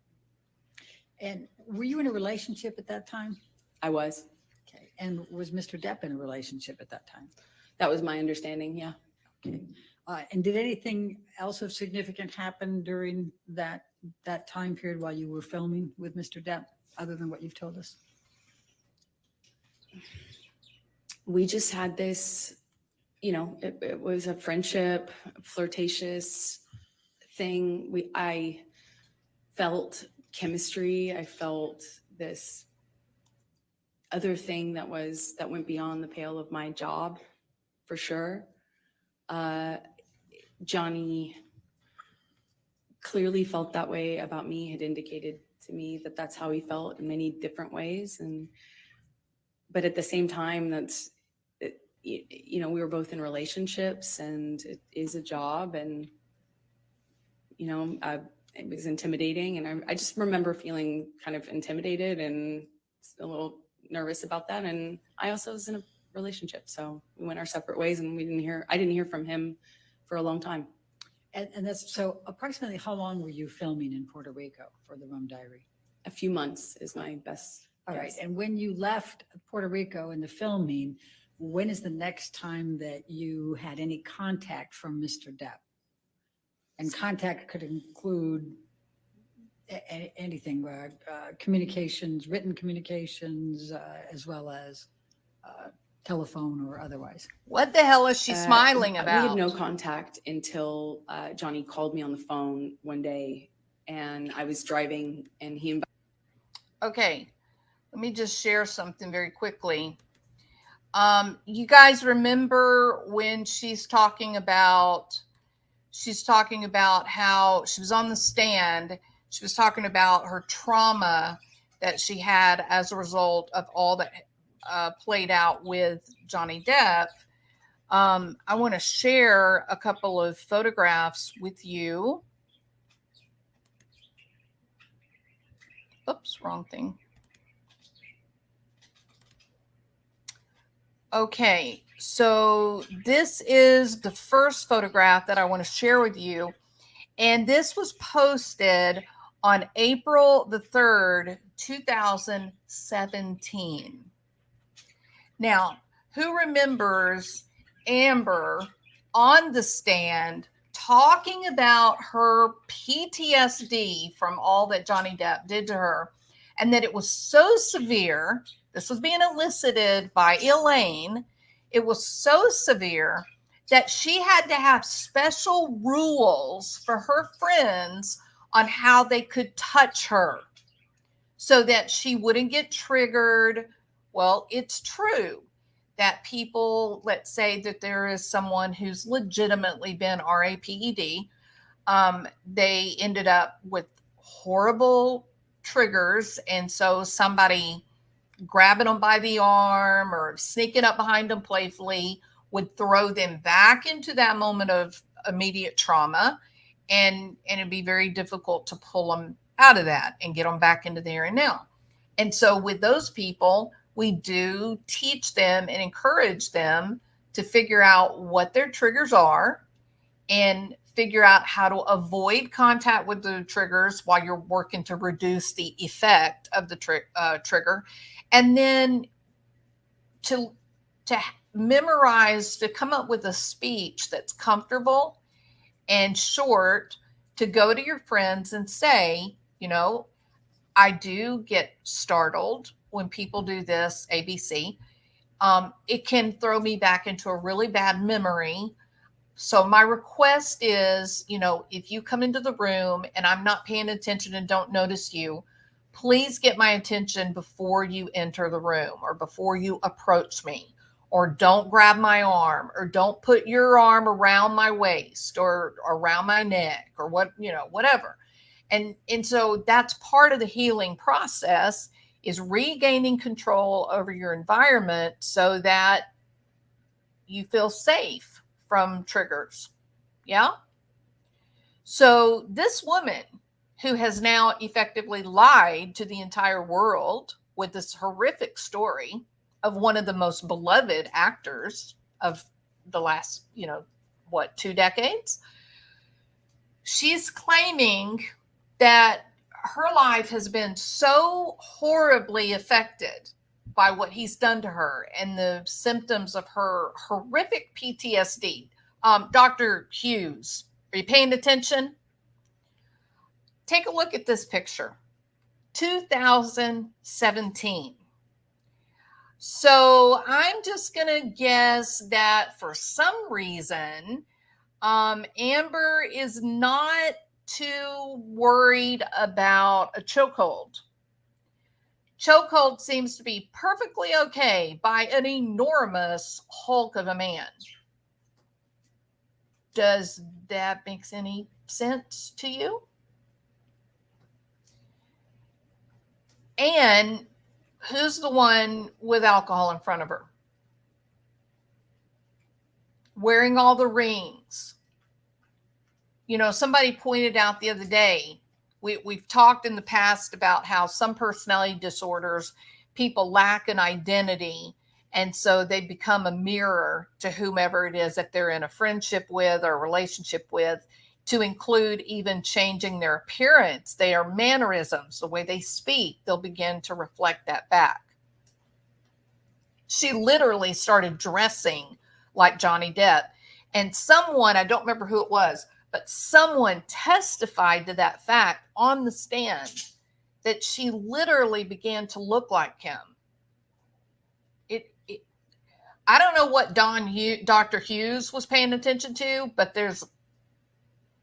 And were you in a relationship at that time? I was. Okay. And was Mr. Depp in a relationship at that time? That was my understanding, yeah. Okay. And did anything else of significant happen during that time period while you were filming with Mr. Depp, other than what you've told us? We just had this, you know, it was a friendship, flirtatious thing. I felt chemistry. I felt this other thing that went beyond the pale of my job, for sure. Johnny clearly felt that way about me, had indicated to me that that's how he felt in many different ways. But at the same time, you know, we were both in relationships, and it is a job, and, you know, it was intimidating. And I just remember feeling kind of intimidated and a little nervous about that. And I also was in a relationship, so we went our separate ways, and I didn't hear from him for a long time. And that's, so approximately how long were you filming in Puerto Rico for the Rum Diary? A few months is my best All right. guess. And when you left Puerto Rico in the filming, when is the next time that you had any contact from Mr. Depp? And contact could include anything, communications, written communications, as well as telephone or otherwise. What the hell is she smiling about? We had no contact until Johnny called me on the phone one day, and I was driving, and he invited. Okay, let me just share something very quickly. You guys remember when she's talking about how she was on the stand. She was talking about her trauma that she had as a result of all that played out with Johnny Depp. I want to share a couple of photographs with you. Oops, wrong thing. Okay, so this is the first photograph that I want to share with you. And this was posted on April the 3rd, 2017. Now, who remembers Amber on the stand talking about her PTSD from all that Johnny Depp did to her, and that it was so severe? This was being elicited by Elaine. It was so severe that she had to have special rules for her friends on how they could touch her so that she wouldn't get triggered. Well, it's true that people, let's say that there is someone who's legitimately been RAPED, they ended up with horrible triggers. And so somebody grabbing them by the arm or sneaking up behind them playfully would throw them back into that moment of immediate trauma. And it'd be very difficult to pull them out of that and get them back into the here and now. And so with those people, we do teach them and encourage them to figure out what their triggers are and figure out how to avoid contact with the triggers while you're working to reduce the effect of the trigger, and then to memorize, to come up with a speech that's comfortable and short, to go to your friends and say, I do get startled when people do this ABC. It can throw me back into a really bad memory. So my request is, if you come into the room and I'm not paying attention and don't notice you, please get my attention before you enter the room or before you approach me, or don't grab my arm, or don't put your arm around my waist or around my neck, or whatever. And so that's part of the healing process, is regaining control over your environment so that you feel safe from triggers. Yeah. So this woman who has now effectively lied to the entire world with this horrific story of one of the most beloved actors of the last, 2 decades. She's claiming that her life has been so horribly affected by what he's done to her and the symptoms of her horrific PTSD. Dr. Hughes, are you paying attention? Take a look at this picture. 2017. So I'm just going to guess that for some reason, Amber is not too worried about a chokehold. Chokehold seems to be perfectly okay by an enormous hulk of a man. Does that make any sense to you? And who's the one with alcohol in front of her? Wearing all the rings. Somebody pointed out the other day, we've talked in the past about how some personality disorders, people lack an identity, and so they become a mirror to whomever it is that they're in a friendship with or a relationship with, to include even changing their appearance, their mannerisms, the way they speak. They'll begin to reflect that back. She literally started dressing like Johnny Depp, and someone, I don't remember who it was, but someone testified to that fact on the stand, that she literally began to look like him. I don't know what Dr. Hughes was paying attention to, but there's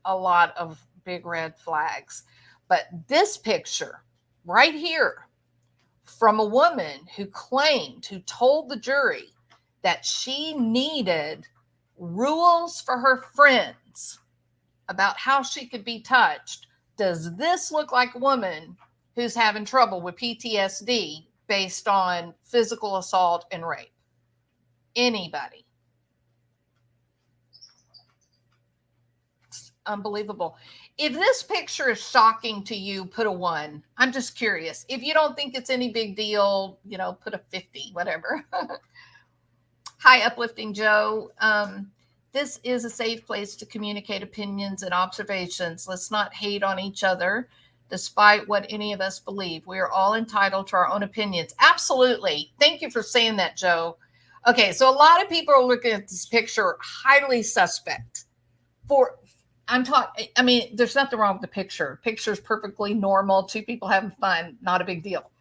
a lot of big red flags. But this picture right here, from a woman who told the jury that she needed rules for her friends about how she could be touched. Does this look like a woman who's having trouble with PTSD based on physical assault and rape? Anybody? It's unbelievable. If this picture is shocking to you, put a 1. I'm just curious. If you don't think it's any big deal, put a 50, whatever. Hi, Uplifting Joe. This is a safe place to communicate opinions and observations. Let's not hate on each other, despite what any of us believe. We are all entitled to our own opinions. Absolutely. Thank you for saying that, Joe. Okay, so a lot of people are looking at this picture highly suspect. There's nothing wrong with the picture. Picture's perfectly normal. 2 people having fun, not a big deal.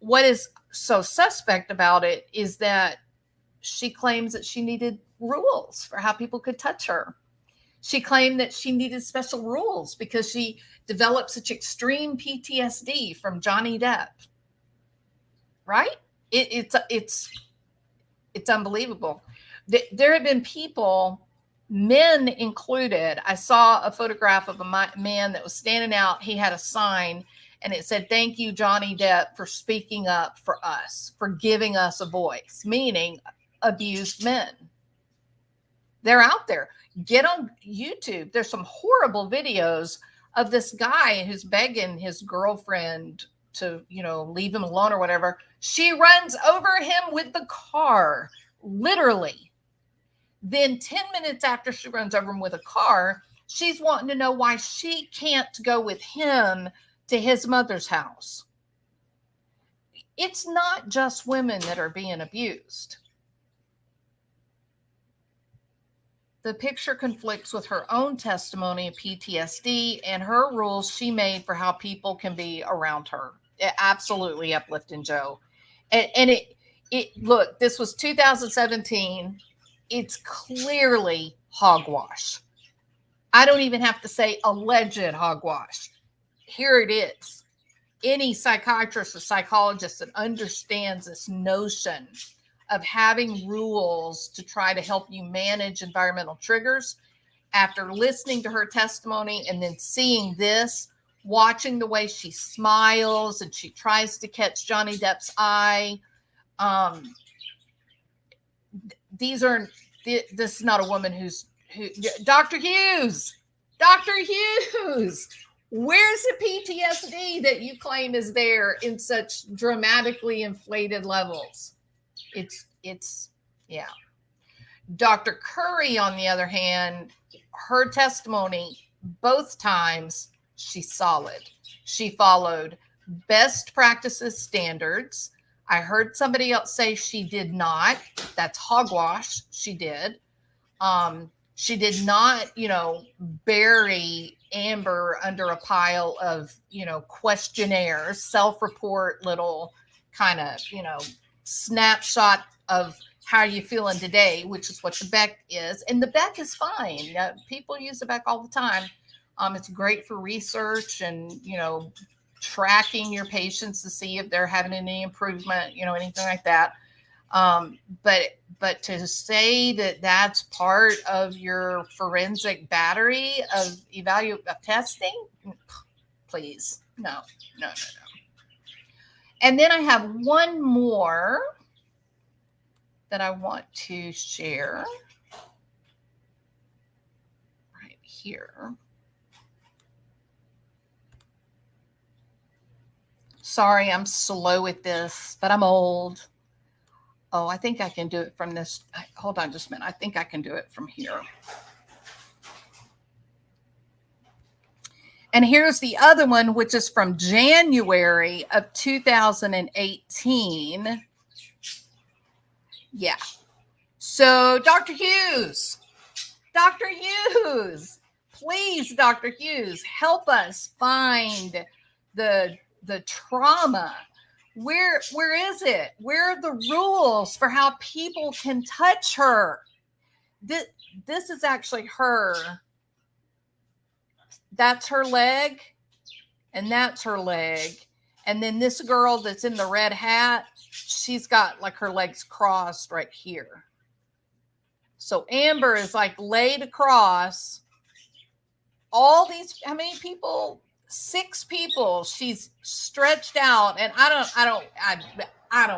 What is so suspect about it is that she claims that she needed rules for how people could touch her. She claimed that she needed special rules because she developed such extreme PTSD from Johnny Depp. Right? It's unbelievable. There have been people, men included. I saw a photograph of a man that was standing out. He had a sign and it said, "Thank you, Johnny Depp, for speaking up for us, for giving us a voice," meaning abused men. They're out there. Get on YouTube. There's some horrible videos of this guy who's begging his girlfriend to, leave him alone or whatever. She runs over him with the car, literally. Then 10 minutes after she runs over him with a car, she's wanting to know why she can't go with him to his mother's house. It's not just women that are being abused. The picture conflicts with her own testimony of PTSD and her rules she made for how people can be around her. Absolutely uplifting, Joe. And it look, this was 2017. It's clearly hogwash. I don't even have to say alleged hogwash. Here it is. Any psychiatrist or psychologist that understands this notion of having rules to try to help you manage environmental triggers, after listening to her testimony and then seeing this, watching the way she smiles and she tries to catch Johnny Depp's eye, this is not a woman who Dr. Hughes, where's the PTSD that you claim is there in such dramatically inflated levels? It's yeah. Dr. Curry, on the other hand, her testimony, both times, she's solid. She followed best practices standards. I heard somebody else say she did not. That's hogwash. She did. She did not, bury Amber under a pile of, questionnaires, self-report little kind of, snapshot of how are you feeling today, which is what the Beck is. And the Beck is fine. People use the Beck all the time. It's great for research and, tracking your patients to see if they're having any improvement, anything like that. But to say that that's part of your forensic battery of testing, please, no. And then I have one more that I want to share right here. Sorry, I'm slow at this, but I'm old. Oh, I think I can do it from this. Hold on just a minute. I think I can do it from here. And here's the other one, which is from January of 2018. Yeah. So, Dr. Hughes, please, Dr. Hughes, help us find the trauma. Where is it? Where are the rules for how people can touch her? This is actually her. That's her leg, and that's her leg. And then this girl that's in the red hat, she's got like her legs crossed right here. So Amber is like laid across. All these, how many people? 6 people. She's stretched out, and I don't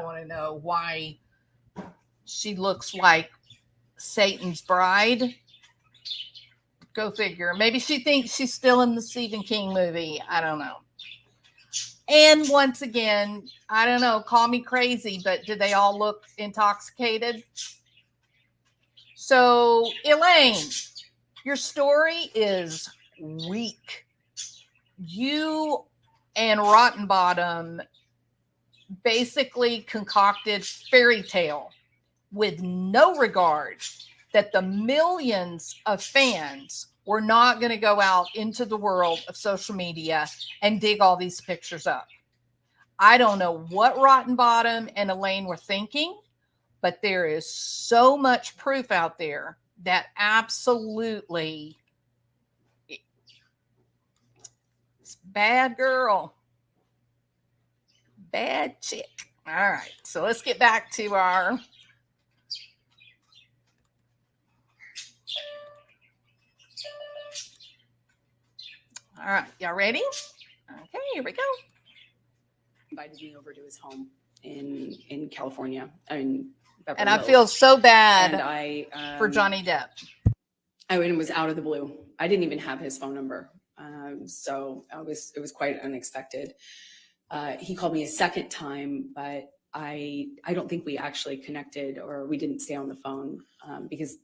want to know why she looks like Satan's bride. Go figure. Maybe she thinks she's still in the Stephen King movie. I don't know. And once again, I don't know, call me crazy, but do they all look intoxicated? So, Elaine, your story is weak. You and Rottenbottom basically concocted fairy tale with no regard that the millions of fans were not going to go out into the world of social media and dig all these pictures up. I don't know what Rottenbottom and Elaine were thinking, but there is so much proof out there that absolutely it's bad girl, bad chick. All right, so let's get back to our all right, y'all ready? Okay, here we go. Invited me over to his home in California. Beverly and I Hills. feel so bad for for Johnny Depp. It was out of the blue. I didn't even have his phone number. So it was quite unexpected. He called me a second time, but I don't think we actually connected, or we didn't stay on the phone because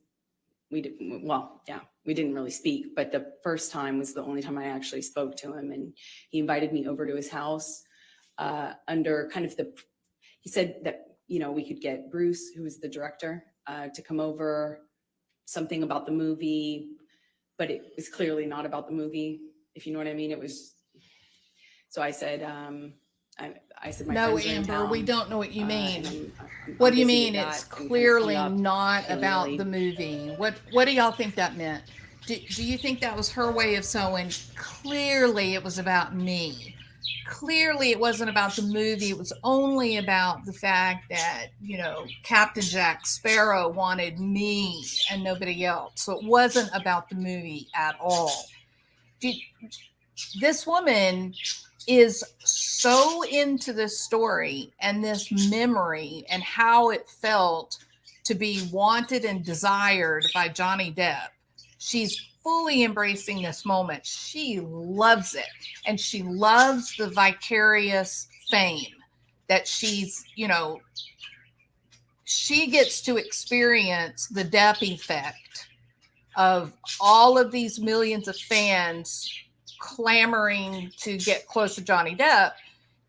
we didn't really speak, but the first time was the only time I actually spoke to him, and he invited me over to his house under kind of he said that, we could get Bruce, who was the director, to come over, something about the movie, but it was clearly not about the movie, if you know what I mean. It was, so I said, I said, my No, friends are in Amber, town, we don't know what you mean. I'm What do you busy with mean that, it's and kind of clearly hung up, not feeling about really- the movie? What do y'all think that meant? Do you think that was her way of saying, clearly it was about me? Clearly it wasn't about the movie. It was only about the fact that, Captain Jack Sparrow wanted me and nobody else. So it wasn't about the movie at all. This woman is so into this story and this memory and how it felt to be wanted and desired by Johnny Depp. She's fully embracing this moment. She loves it. And she loves the vicarious fame that she's, she gets to experience the Depp effect of all of these millions of fans clamoring to get close to Johnny Depp.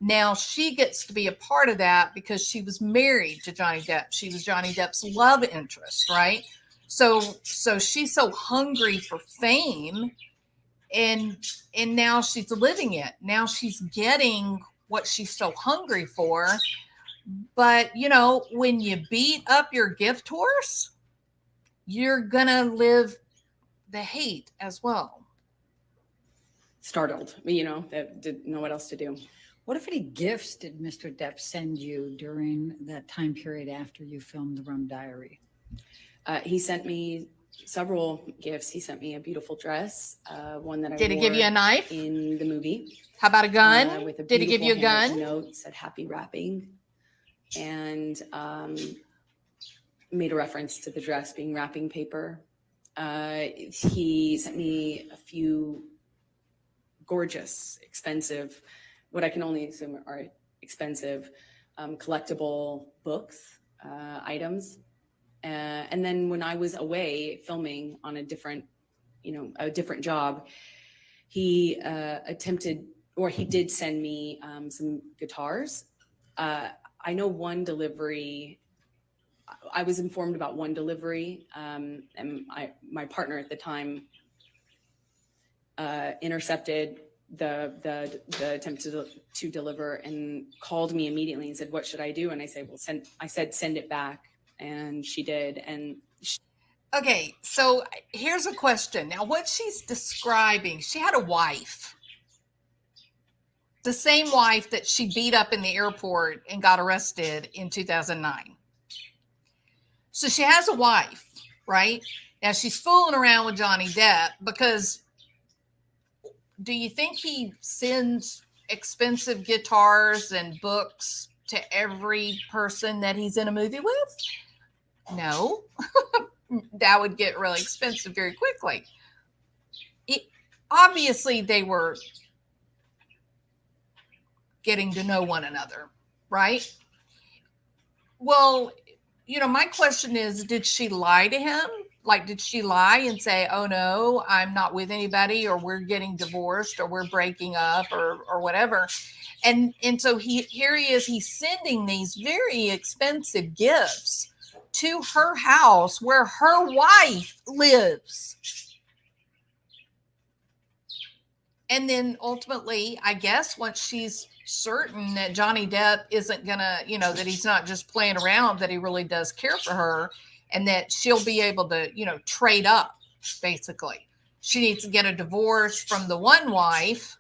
Now she gets to be a part of that because she was married to Johnny Depp. She was Johnny Depp's love interest, right? So she's so hungry for fame, and now she's living it. Now she's getting what she's so hungry for. But when you beat up your gift horse, you're gonna live the hate as well. Startled, that didn't know what else to do. What, if any, gifts did Mr. Depp send you during that time period after you filmed The Rum Diary? He sent me several gifts. He sent me a beautiful dress, one that I Did he wore give you a knife? in the movie. How about a gun? With a Did he give you a gun? Note said "Happy Wrapping," and made a reference to the dress being wrapping paper. He sent me a few gorgeous, expensive, what I can only assume are expensive, collectible books, items. And then when I was away filming on a different job, he he did send me some guitars. I know one delivery, I was informed about one delivery, and my partner at the time intercepted the attempt to deliver and called me immediately and said, "What should I do?" And I said, "Send it back." And she did. And okay, so here's a question. Now, what she's describing, she had a wife, the same wife that she beat up in the airport and got arrested in 2009. So she has a wife, right? Now she's fooling around with Johnny Depp because do you think he sends expensive guitars and books to every person that he's in a movie with? No. That would get really expensive very quickly. Obviously, they were getting to know one another, right? Well, my question is, did she lie to him? Like, did she lie and say, "Oh no, I'm not with anybody," or "We're getting divorced," or "We're breaking up," or whatever? And so here he is, he's sending these very expensive gifts to her house where her wife lives. And then ultimately, I guess once she's certain that Johnny Depp isn't gonna, that he's not just playing around, that he really does care for her, and that she'll be able to, trade up, basically. She needs to get a divorce from the one wife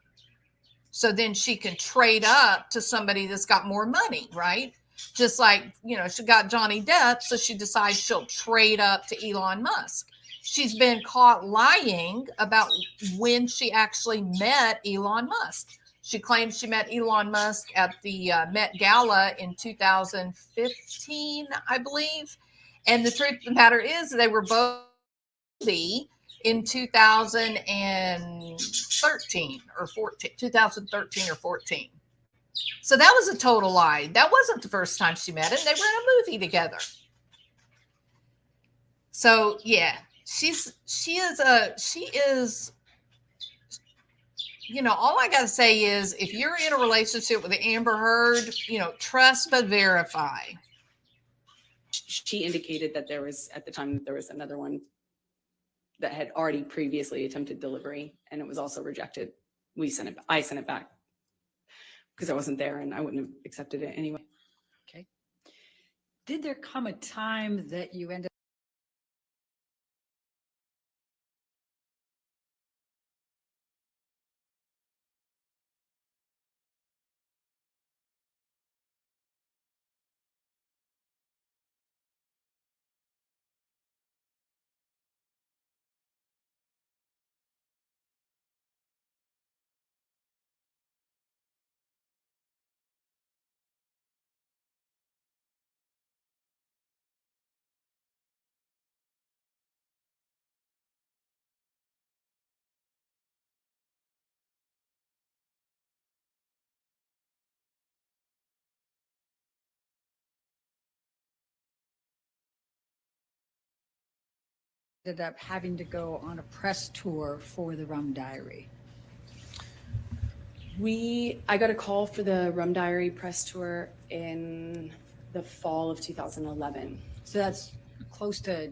so then she can trade up to somebody that's got more money, right? Just like, she got Johnny Depp, so she decides she'll trade up to Elon Musk. She's been caught lying about when she actually met Elon Musk. She claims she met Elon Musk at the Met Gala in 2015, I believe. And the truth of the matter is they were both in 2013 or 14, 2013 or 14. So that was a total lie. That wasn't the first time she met him. They were in a movie together. So, yeah, she is, all I got to say is if you're in a relationship with Amber Heard, trust but verify. She indicated that there was, at the time, there was another one that had already previously attempted delivery, and it was also rejected. I sent it back because I wasn't there and I wouldn't have accepted it anyway. Okay. Did there come a time that you ended up having to go on a press tour for the Rum Diary? I got a call for the Rum Diary press tour in the fall of 2011. So that's close to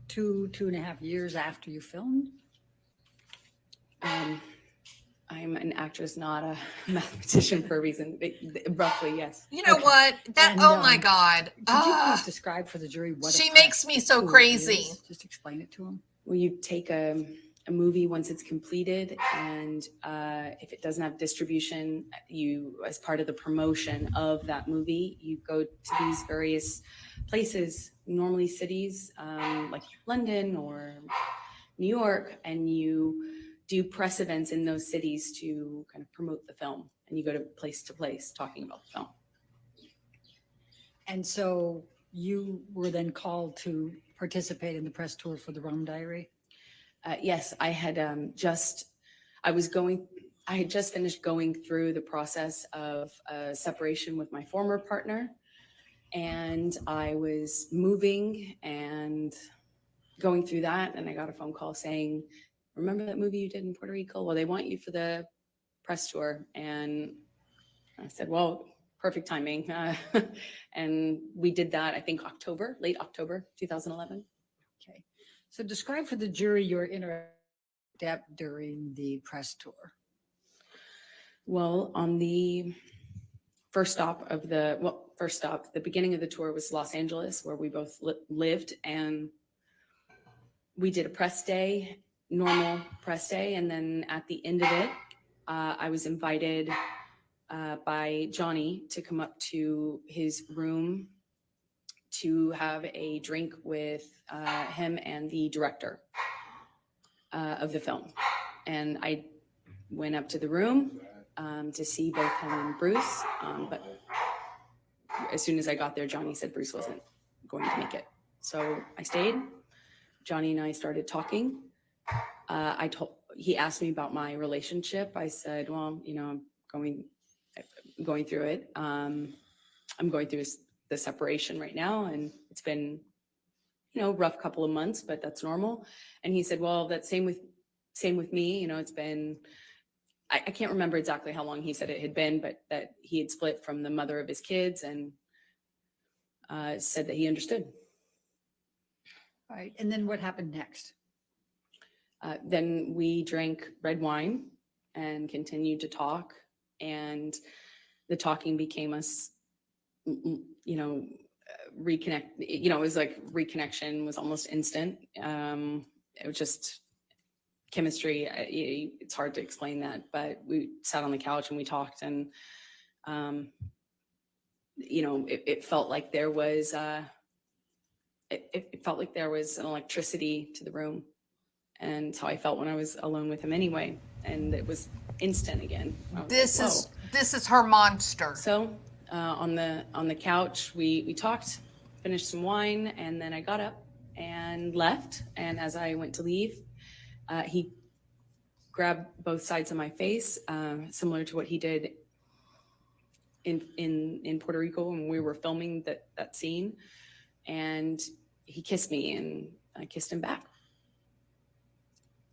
2.5 years after you filmed? I'm an actress, not a mathematician for a reason. Roughly, yes. You know what? Oh my God. Could you please describe for the jury what she makes me so crazy. Is? Just explain it to them. Well, you take a movie once it's completed, and if it doesn't have distribution, you, as part of the promotion of that movie, you go to these various places, normally cities like London or New York, and you do press events in those cities to kind of promote the film, and you go to place talking about the film. And so you were then called to participate in the press tour for the Rum Diary? Yes, I had just finished going through the process of separation with my former partner, and I was moving and going through that, and I got a phone call saying, remember that movie you did in Puerto Rico? Well, they want you for the press tour. And I said, well, perfect timing. And we did that, I think late October 2011. Okay. So describe for the jury your interaction with Depp during the press tour. Well, on the the beginning of the tour was Los Angeles, where we both lived, and we did a press day, normal press day. And then at the end of it, I was invited by Johnny to come up to his room to have a drink with him and the director of the film. And I went up to the room to see both him and Bruce. But as soon as I got there, Johnny said Bruce wasn't going to make it. So I stayed. Johnny and I started talking. He asked me about my relationship. I said, well, I'm going through it. I'm going through the separation right now, and it's been, rough couple of months, but that's normal. And he said, well, that's same with me. It's been, I can't remember exactly how long he said it had been, but that he had split from the mother of his kids, and said that he understood. All right. And then what happened next? Then we drank red wine and continued to talk, and the talking became us, reconnect. It was like reconnection was almost instant. It was just chemistry. It's hard to explain that, but we sat on the couch and we talked, and it felt like there was it felt like there was an electricity to the room. And it's how I felt when I was alone with him anyway. And it was instant again. This is her monster. So on the couch, we talked, finished some wine, and then I got up and left. And as I went to leave, he grabbed both sides of my face, similar to what he did in Puerto Rico when we were filming that scene. And he kissed me, and I kissed him back.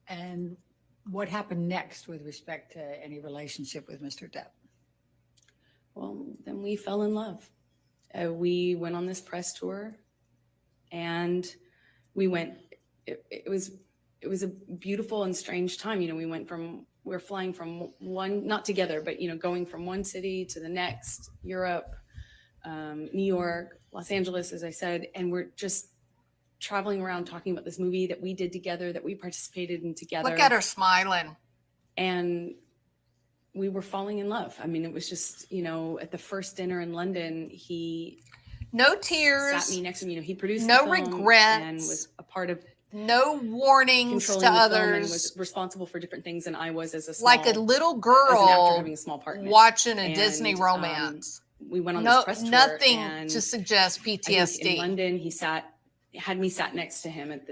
And what happened next with respect to any relationship with Mr. Depp? Well, then we fell in love. We went on this press tour, and we went. It was a beautiful and strange time. You know, we were flying from one, not together, but going from one city to the next, Europe, New York, Los Angeles, as I said, and we're just traveling around talking about this movie that we did together, that we participated in together. Look at her smiling. And we were falling in love. I mean, it was just, at the first dinner in London, he no tears, sat me next to me. He produced no the film regrets, and was a part of no warnings to others, and was responsible for different things than I was as a like a little girl as an actor having a small part in it. watching a Disney romance. We went on this press tour, nothing and to suggest PTSD. In London, he had me sat next to him at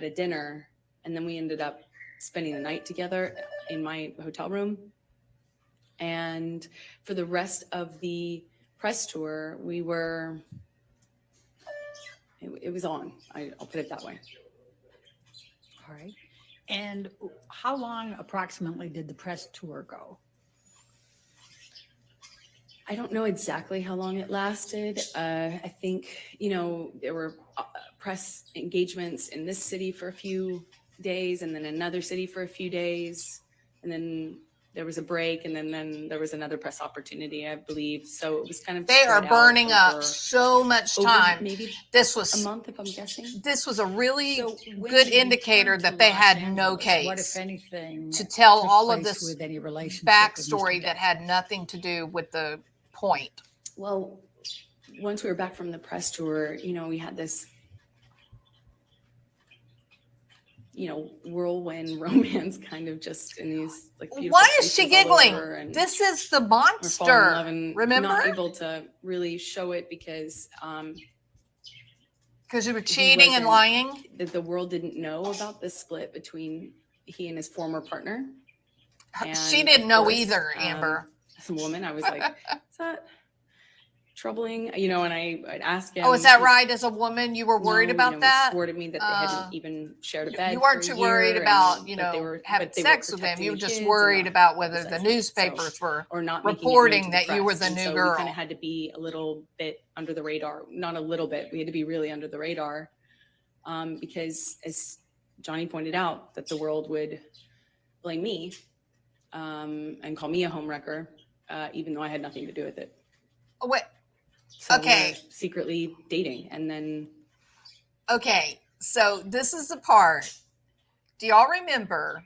a dinner, and then we ended up spending the night together in my hotel room. And for the rest of the press tour, it was on. I'll put it that way. All right. And how long approximately did the press tour go? I don't know exactly how long it lasted. I think, there were press engagements in this city for a few days, and then another city for a few days. And then there was a break, and then there was another press opportunity, I believe. So it was kind of they are burning up so much time. Maybe this was a month, if I'm guessing. This was a really when good you indicator returned that to they Los had Angeles, no case what, if anything, to tell took all of place this with any relationship backstory with Mr. that Depp? had nothing to do with the point. Well, once we were back from the press tour, we had this, whirlwind romance kind of just in these beautiful Why is she places all giggling? over, and This is the we're falling in monster. love and Remember? not able to really show it because Because you were cheating and lying? that the world didn't know about the split between he and his former partner. And She didn't of know course, either, Amber. As a woman, I was like, is that troubling? And I'd ask him. Oh, is that right? As a woman, you were worried about that? He swore to me that they hadn't even shared a bed. You weren't too worried about, having sex with him. protecting You were the just kids worried and about not whether the publicizing it. newspapers were Or not making it reporting known to that the you were press. the And new so girl. We kind of had to be a little bit under the radar. Not a little bit. We had to be really under the radar because, as Johnny pointed out, that the world would blame me and call me a homewrecker, even though I had nothing to do with it. Oh, wait. So Okay. we're secretly dating, and then. Okay, so this is the part. Do y'all remember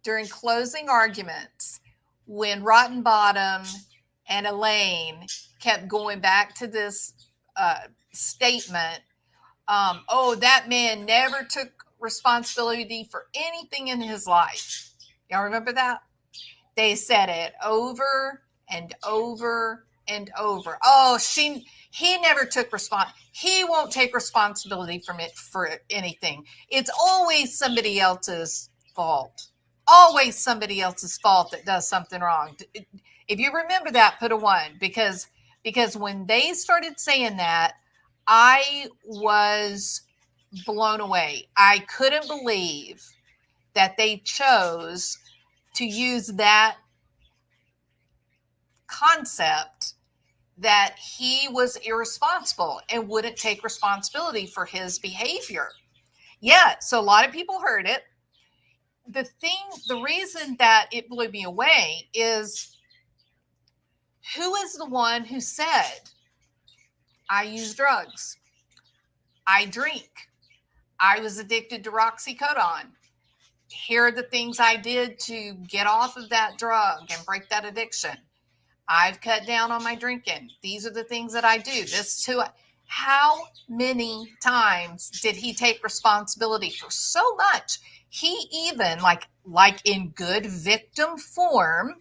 during closing arguments when Rotten Bottom and Elaine kept going back to this statement? That man never took responsibility for anything in his life. Y'all remember that? They said it over and over and over. He never took he won't take responsibility for anything. It's always somebody else's fault. Always somebody else's fault that does something wrong. If you remember that, put a 1, because when they started saying that, I was blown away. I couldn't believe that they chose to use that concept that he was irresponsible and wouldn't take responsibility for his behavior. Yeah, so a lot of people heard it. The reason that it blew me away is, who is the one who said, I use drugs, I drink, I was addicted to Roxycodone. Here are the things I did to get off of that drug and break that addiction. I've cut down on my drinking. These are the things that I do. How many times did he take responsibility for so much? He even, like in good victim form,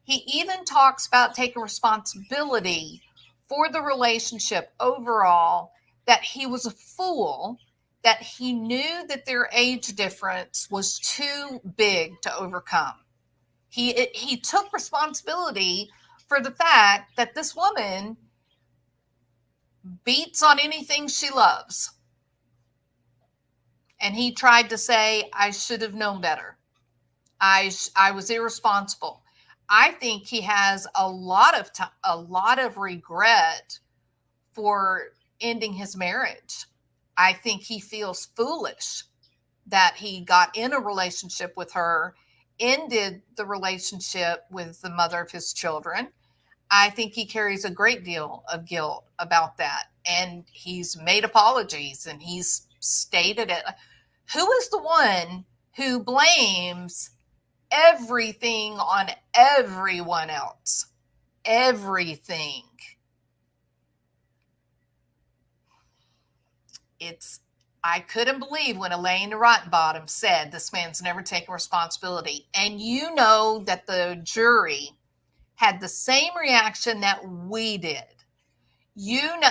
he even talks about taking responsibility for the relationship overall, that he was a fool, that he knew that their age difference was too big to overcome. He took responsibility for the fact that this woman beats on anything she loves. And he tried to say, I should have known better. I was irresponsible. I think he has a lot of regret for ending his marriage. I think he feels foolish that he got in a relationship with her, ended the relationship with the mother of his children. I think he carries a great deal of guilt about that. And he's made apologies and he's stated it. Who is the one who blames everything on everyone else? Everything. I couldn't believe when Elaine Rottenbottom said this man's never taken responsibility. And you know that the jury had the same reaction that we did. You know,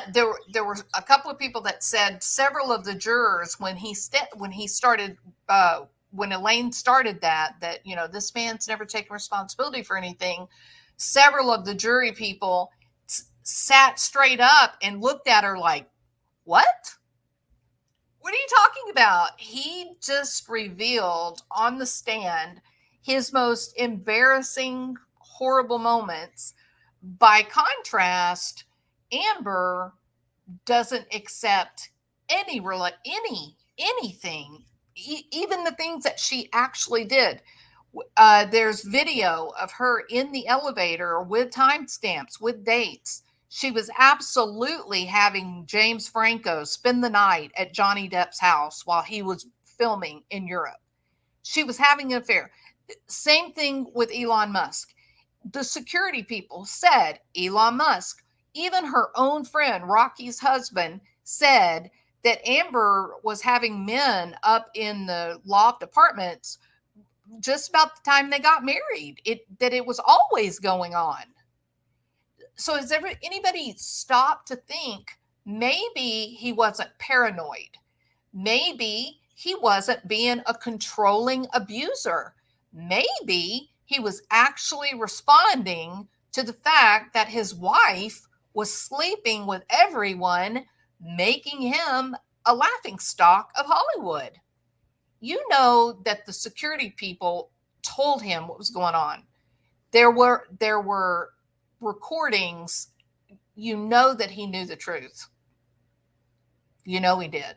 there were a couple of people that said several of the jurors when Elaine started that you know, this man's never taken responsibility for anything. Several of the jury people sat straight up and looked at her like, what? What are you talking about? He just revealed on the stand his most embarrassing, horrible moments. By contrast, Amber doesn't accept anything, even the things that she actually did. There's video of her in the elevator with timestamps, with dates. She was absolutely having James Franco spend the night at Johnny Depp's house while he was filming in Europe. She was having an affair. Same thing with Elon Musk. The security people said Elon Musk, even her own friend, Rocky's husband, said that Amber was having men up in the loft apartments just about the time they got married. That it was always going on. So has anybody stopped to think maybe he wasn't paranoid? Maybe he wasn't being a controlling abuser. Maybe he was actually responding to the fact that his wife was sleeping with everyone, making him a laughingstock of Hollywood. You know that the security people told him what was going on. There were recordings. You know that he knew the truth. You know he did.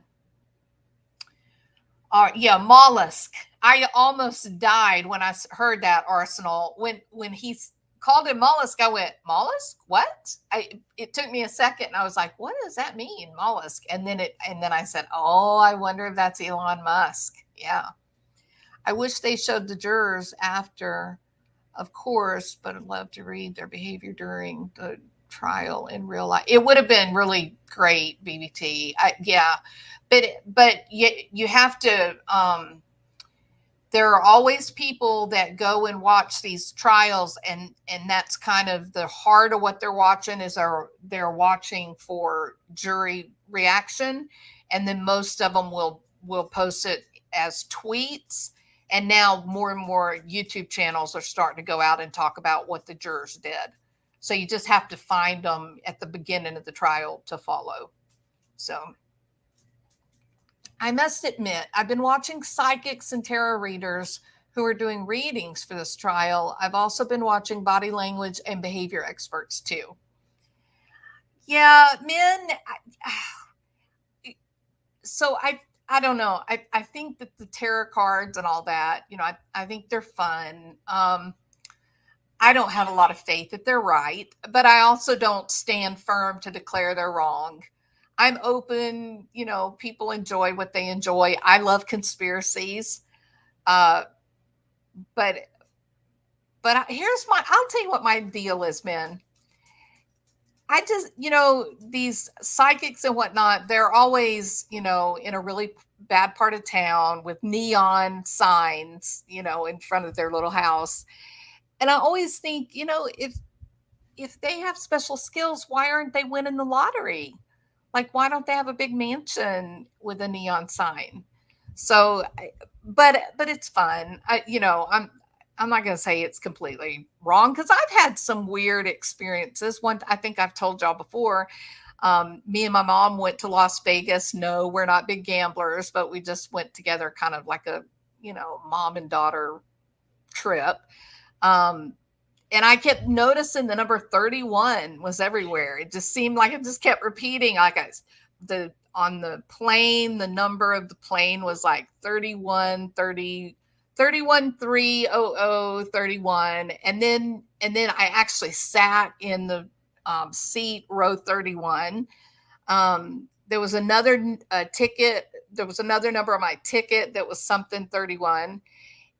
Yeah, mollusk. I almost died when I heard that, Arsenal. When he called him mollusk, I went, mollusk? What? It took me a second, and I was like, what does that mean, mollusk? And then I said, oh, I wonder if that's Elon Musk. Yeah. I wish they showed the jurors after, of course, but I'd love to read their behavior during the trial in real life. It would have been really great, BBT. Yeah. But you have to, there are always people that go and watch these trials, and that's kind of the heart of what they're watching is they're watching for jury reaction. And then most of them will post it as tweets. And now more and more YouTube channels are starting to go out and talk about what the jurors did. So you just have to find them at the beginning of the trial to follow. So I must admit, I've been watching psychics and tarot readers who are doing readings for this trial. I've also been watching body language and behavior experts too. Yeah, men. So I don't know. I think that the tarot cards and all that, you know, I think they're fun. I don't have a lot of faith that they're right, but I also don't stand firm to declare they're wrong. I'm open, you know, people enjoy what they enjoy. I love conspiracies. But I'll tell you what my deal is, man. I just, you know, these psychics and whatnot, they're always, you know, in a really bad part of town with neon signs, you know, in front of their little house. And I always think, you know, if they have special skills, why aren't they winning the lottery? Like, why don't they have a big mansion with a neon sign? So, but it's fun. I'm not going to say it's completely wrong because I've had some weird experiences. One, I think I've told y'all before, Me and my mom went to Las Vegas. No, we're not big gamblers, but we just went together, kind of like a, mom and daughter trip. And I kept noticing the number 31 was everywhere. It just seemed like it just kept repeating. Like on the plane, the number of the plane was like 31, 30, 31, 300, 31. And then I actually sat in the seat row 31. There was another ticket. There was another number on my ticket that was something 31.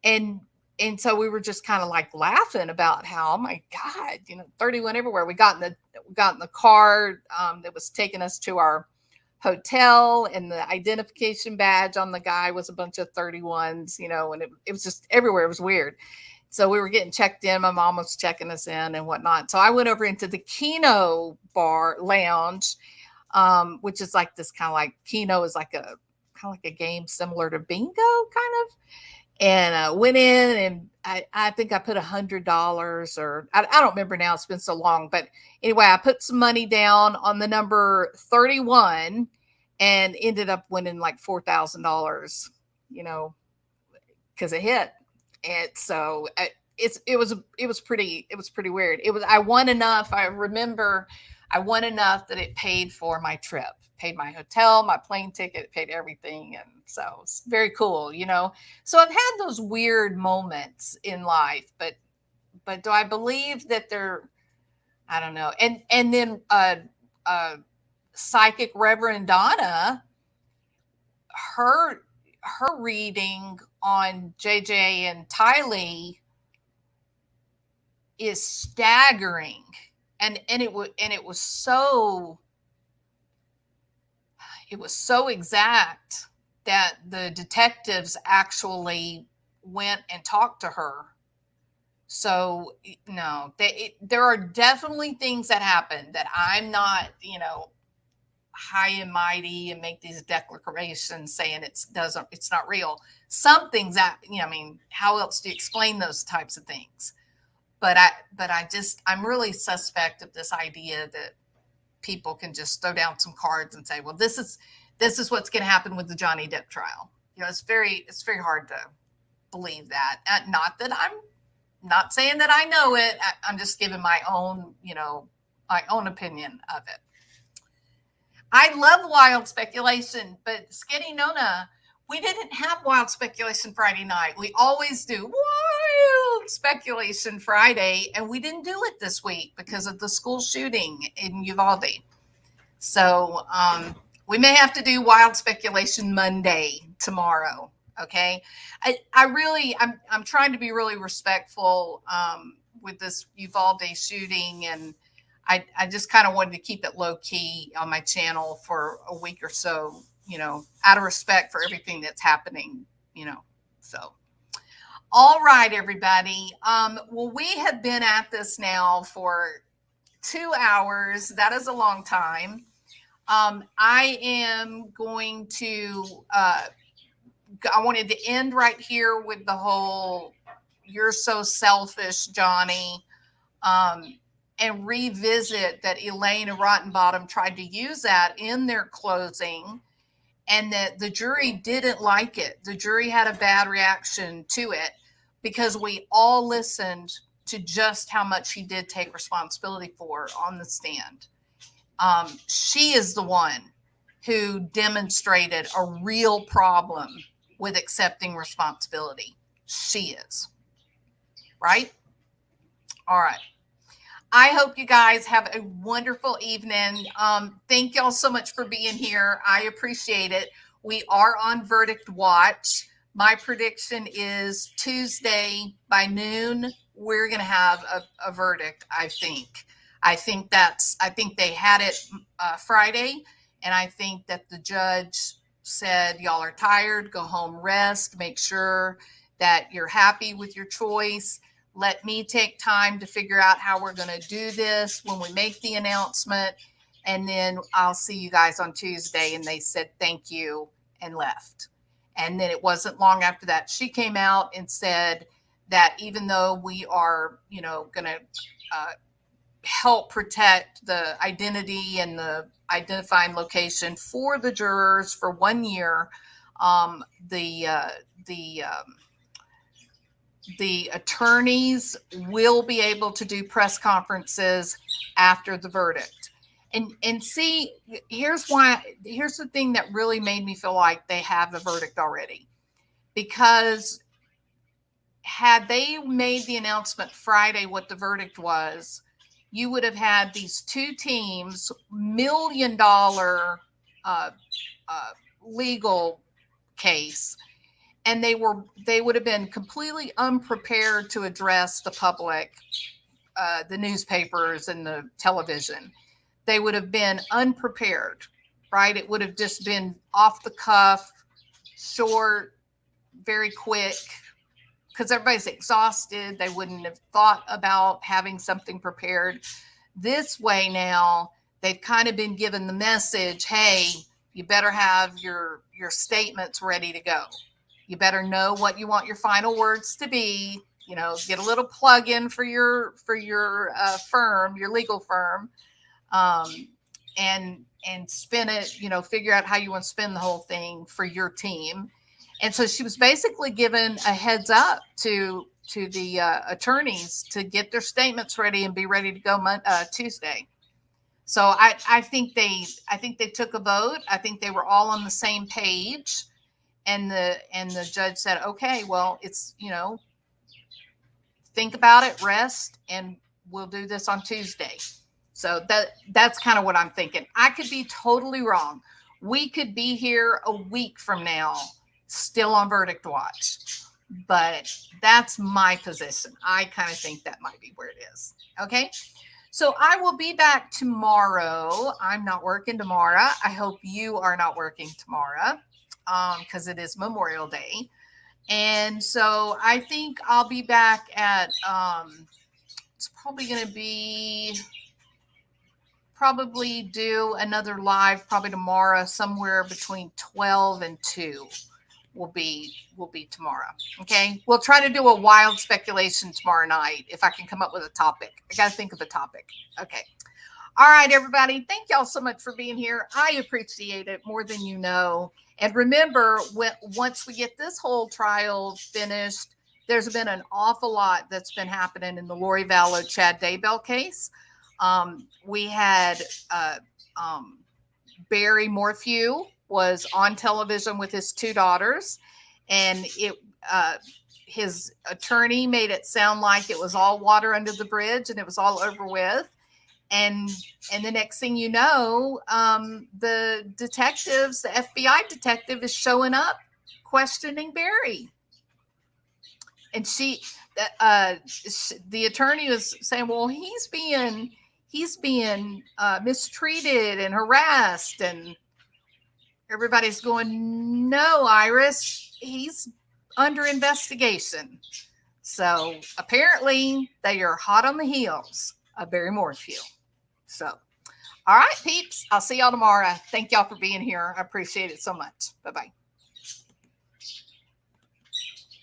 And so we were just kind of like laughing about how, oh my God, 31 everywhere. We got in the car that was taking us to our hotel, and the identification badge on the guy was a bunch of 31s, and it was just everywhere. It was weird. So we were getting checked in. My mom was checking us in and whatnot. So I went over into the Keno bar lounge, which is like this kind of like, Keno is like a game similar to bingo kind of. And went in, and I think I put $100, or I don't remember now. It's been so long. But anyway, I put some money down on the number 31 and ended up winning like $4,000, because it hit. And so it was pretty weird. I won enough. I remember I won enough that it paid for my trip, paid my hotel, my plane ticket, paid everything. And so it's very cool, So I've had those weird moments in life, but do I believe that I don't know. And then psychic Reverend Donna, her reading on JJ and Tylee is staggering. And it was so exact that the detectives actually went and talked to her. So no, there are definitely things that happen that I'm not, high and mighty and make these declarations saying it's not real. Some things that, how else do you explain those types of things? But I'm really suspect of this idea that people can just throw down some cards and say, well, this is what's going to happen with the Johnny Depp trial. It's very hard to believe that. Not that I'm not saying that I know it. I'm just giving my own, my own opinion of it. I love wild speculation, but Skitty Nona, we didn't have wild speculation Friday night. We always do wild speculation Friday, and we didn't do it this week because of the school shooting in Uvalde. So we may have to do wild speculation Monday tomorrow. Okay. I'm trying to be really respectful with this Uvalde shooting, and I just kind of wanted to keep it low key on my channel for a week or so, out of respect for everything that's happening, so. All right, everybody. Well, we have been at this now for 2 hours. That is a long time. I am going to, I wanted to end right here with the whole, you're so selfish, Johnny, and revisit that Elaine and Rottenbottom tried to use that in their closing, and that the jury didn't like it. The jury had a bad reaction to it because we all listened to just how much he did take responsibility for on the stand. She is the one who demonstrated a real problem with accepting responsibility. She is. Right? All right. I hope you guys have a wonderful evening. Thank y'all so much for being here. I appreciate it. We are on Verdict Watch. My prediction is Tuesday by noon, we're going to have a verdict, I think. I think they had it Friday, and I think that the judge said, y'all are tired, go home, rest, make sure that you're happy with your choice. Let me take time to figure out how we're going to do this when we make the announcement. And then I'll see you guys on Tuesday. And they said, thank you, and left. And then it wasn't long after that, she came out and said that even though we are, going to help protect the identity and the identifying location for the jurors for 1 year. The attorneys will be able to do press conferences after the verdict. And see, here's the thing that really made me feel like they have the verdict already. Because had they made the announcement Friday what the verdict was, you would have had these two teams, $1 million legal case, and they would have been completely unprepared to address the public, the newspapers and the television. They would have been unprepared, right? It would have just been off the cuff, short, very quick, because everybody's exhausted. They wouldn't have thought about having something prepared. This way now, they've kind of been given the message, hey, you better have your statements ready to go. You better know what you want your final words to be. You know, get a little plug-in for your firm, your legal firm, and spin it, you know, figure out how you want to spin the whole thing for your team. And so she was basically given a heads up to the attorneys to get their statements ready and be ready to go Tuesday. So I think they took a vote. I think they were all on the same page, and the judge said, okay, well, it's, you know, think about it, rest, and we'll do this on Tuesday. So that's kind of what I'm thinking. I could be totally wrong. We could be here a week from now still on verdict watch, but that's my position. I kind of think that might be where it is. Okay. So I will be back tomorrow. I'm not working tomorrow. I hope you are not working tomorrow, because it is Memorial Day. And so I think I'll be back at, it's probably going to be, probably do another live probably tomorrow, somewhere between 12 and 2 will be tomorrow. Okay. We'll try to do a wild speculation tomorrow night if I can come up with a topic. I got to think of a topic. Okay. All right, everybody. Thank y'all so much for being here. I appreciate it more than you know. And remember, once we get this whole trial finished, there's been an awful lot that's been happening in the Lori Vallow, Chad Daybell case. We had Barry Morphew was on television with his two daughters, and his attorney made it sound like it was all water under the bridge and it was all over with. And the next thing you know, the detectives, the FBI detective is showing up questioning Barry. And the attorney was saying, well, he's being mistreated and harassed. And everybody's going, no, Iris, he's under investigation. So apparently they are hot on the heels of Barry Morphew. So, all right, peeps, I'll see y'all tomorrow. Thank y'all for being here. I appreciate it so much. Bye-bye.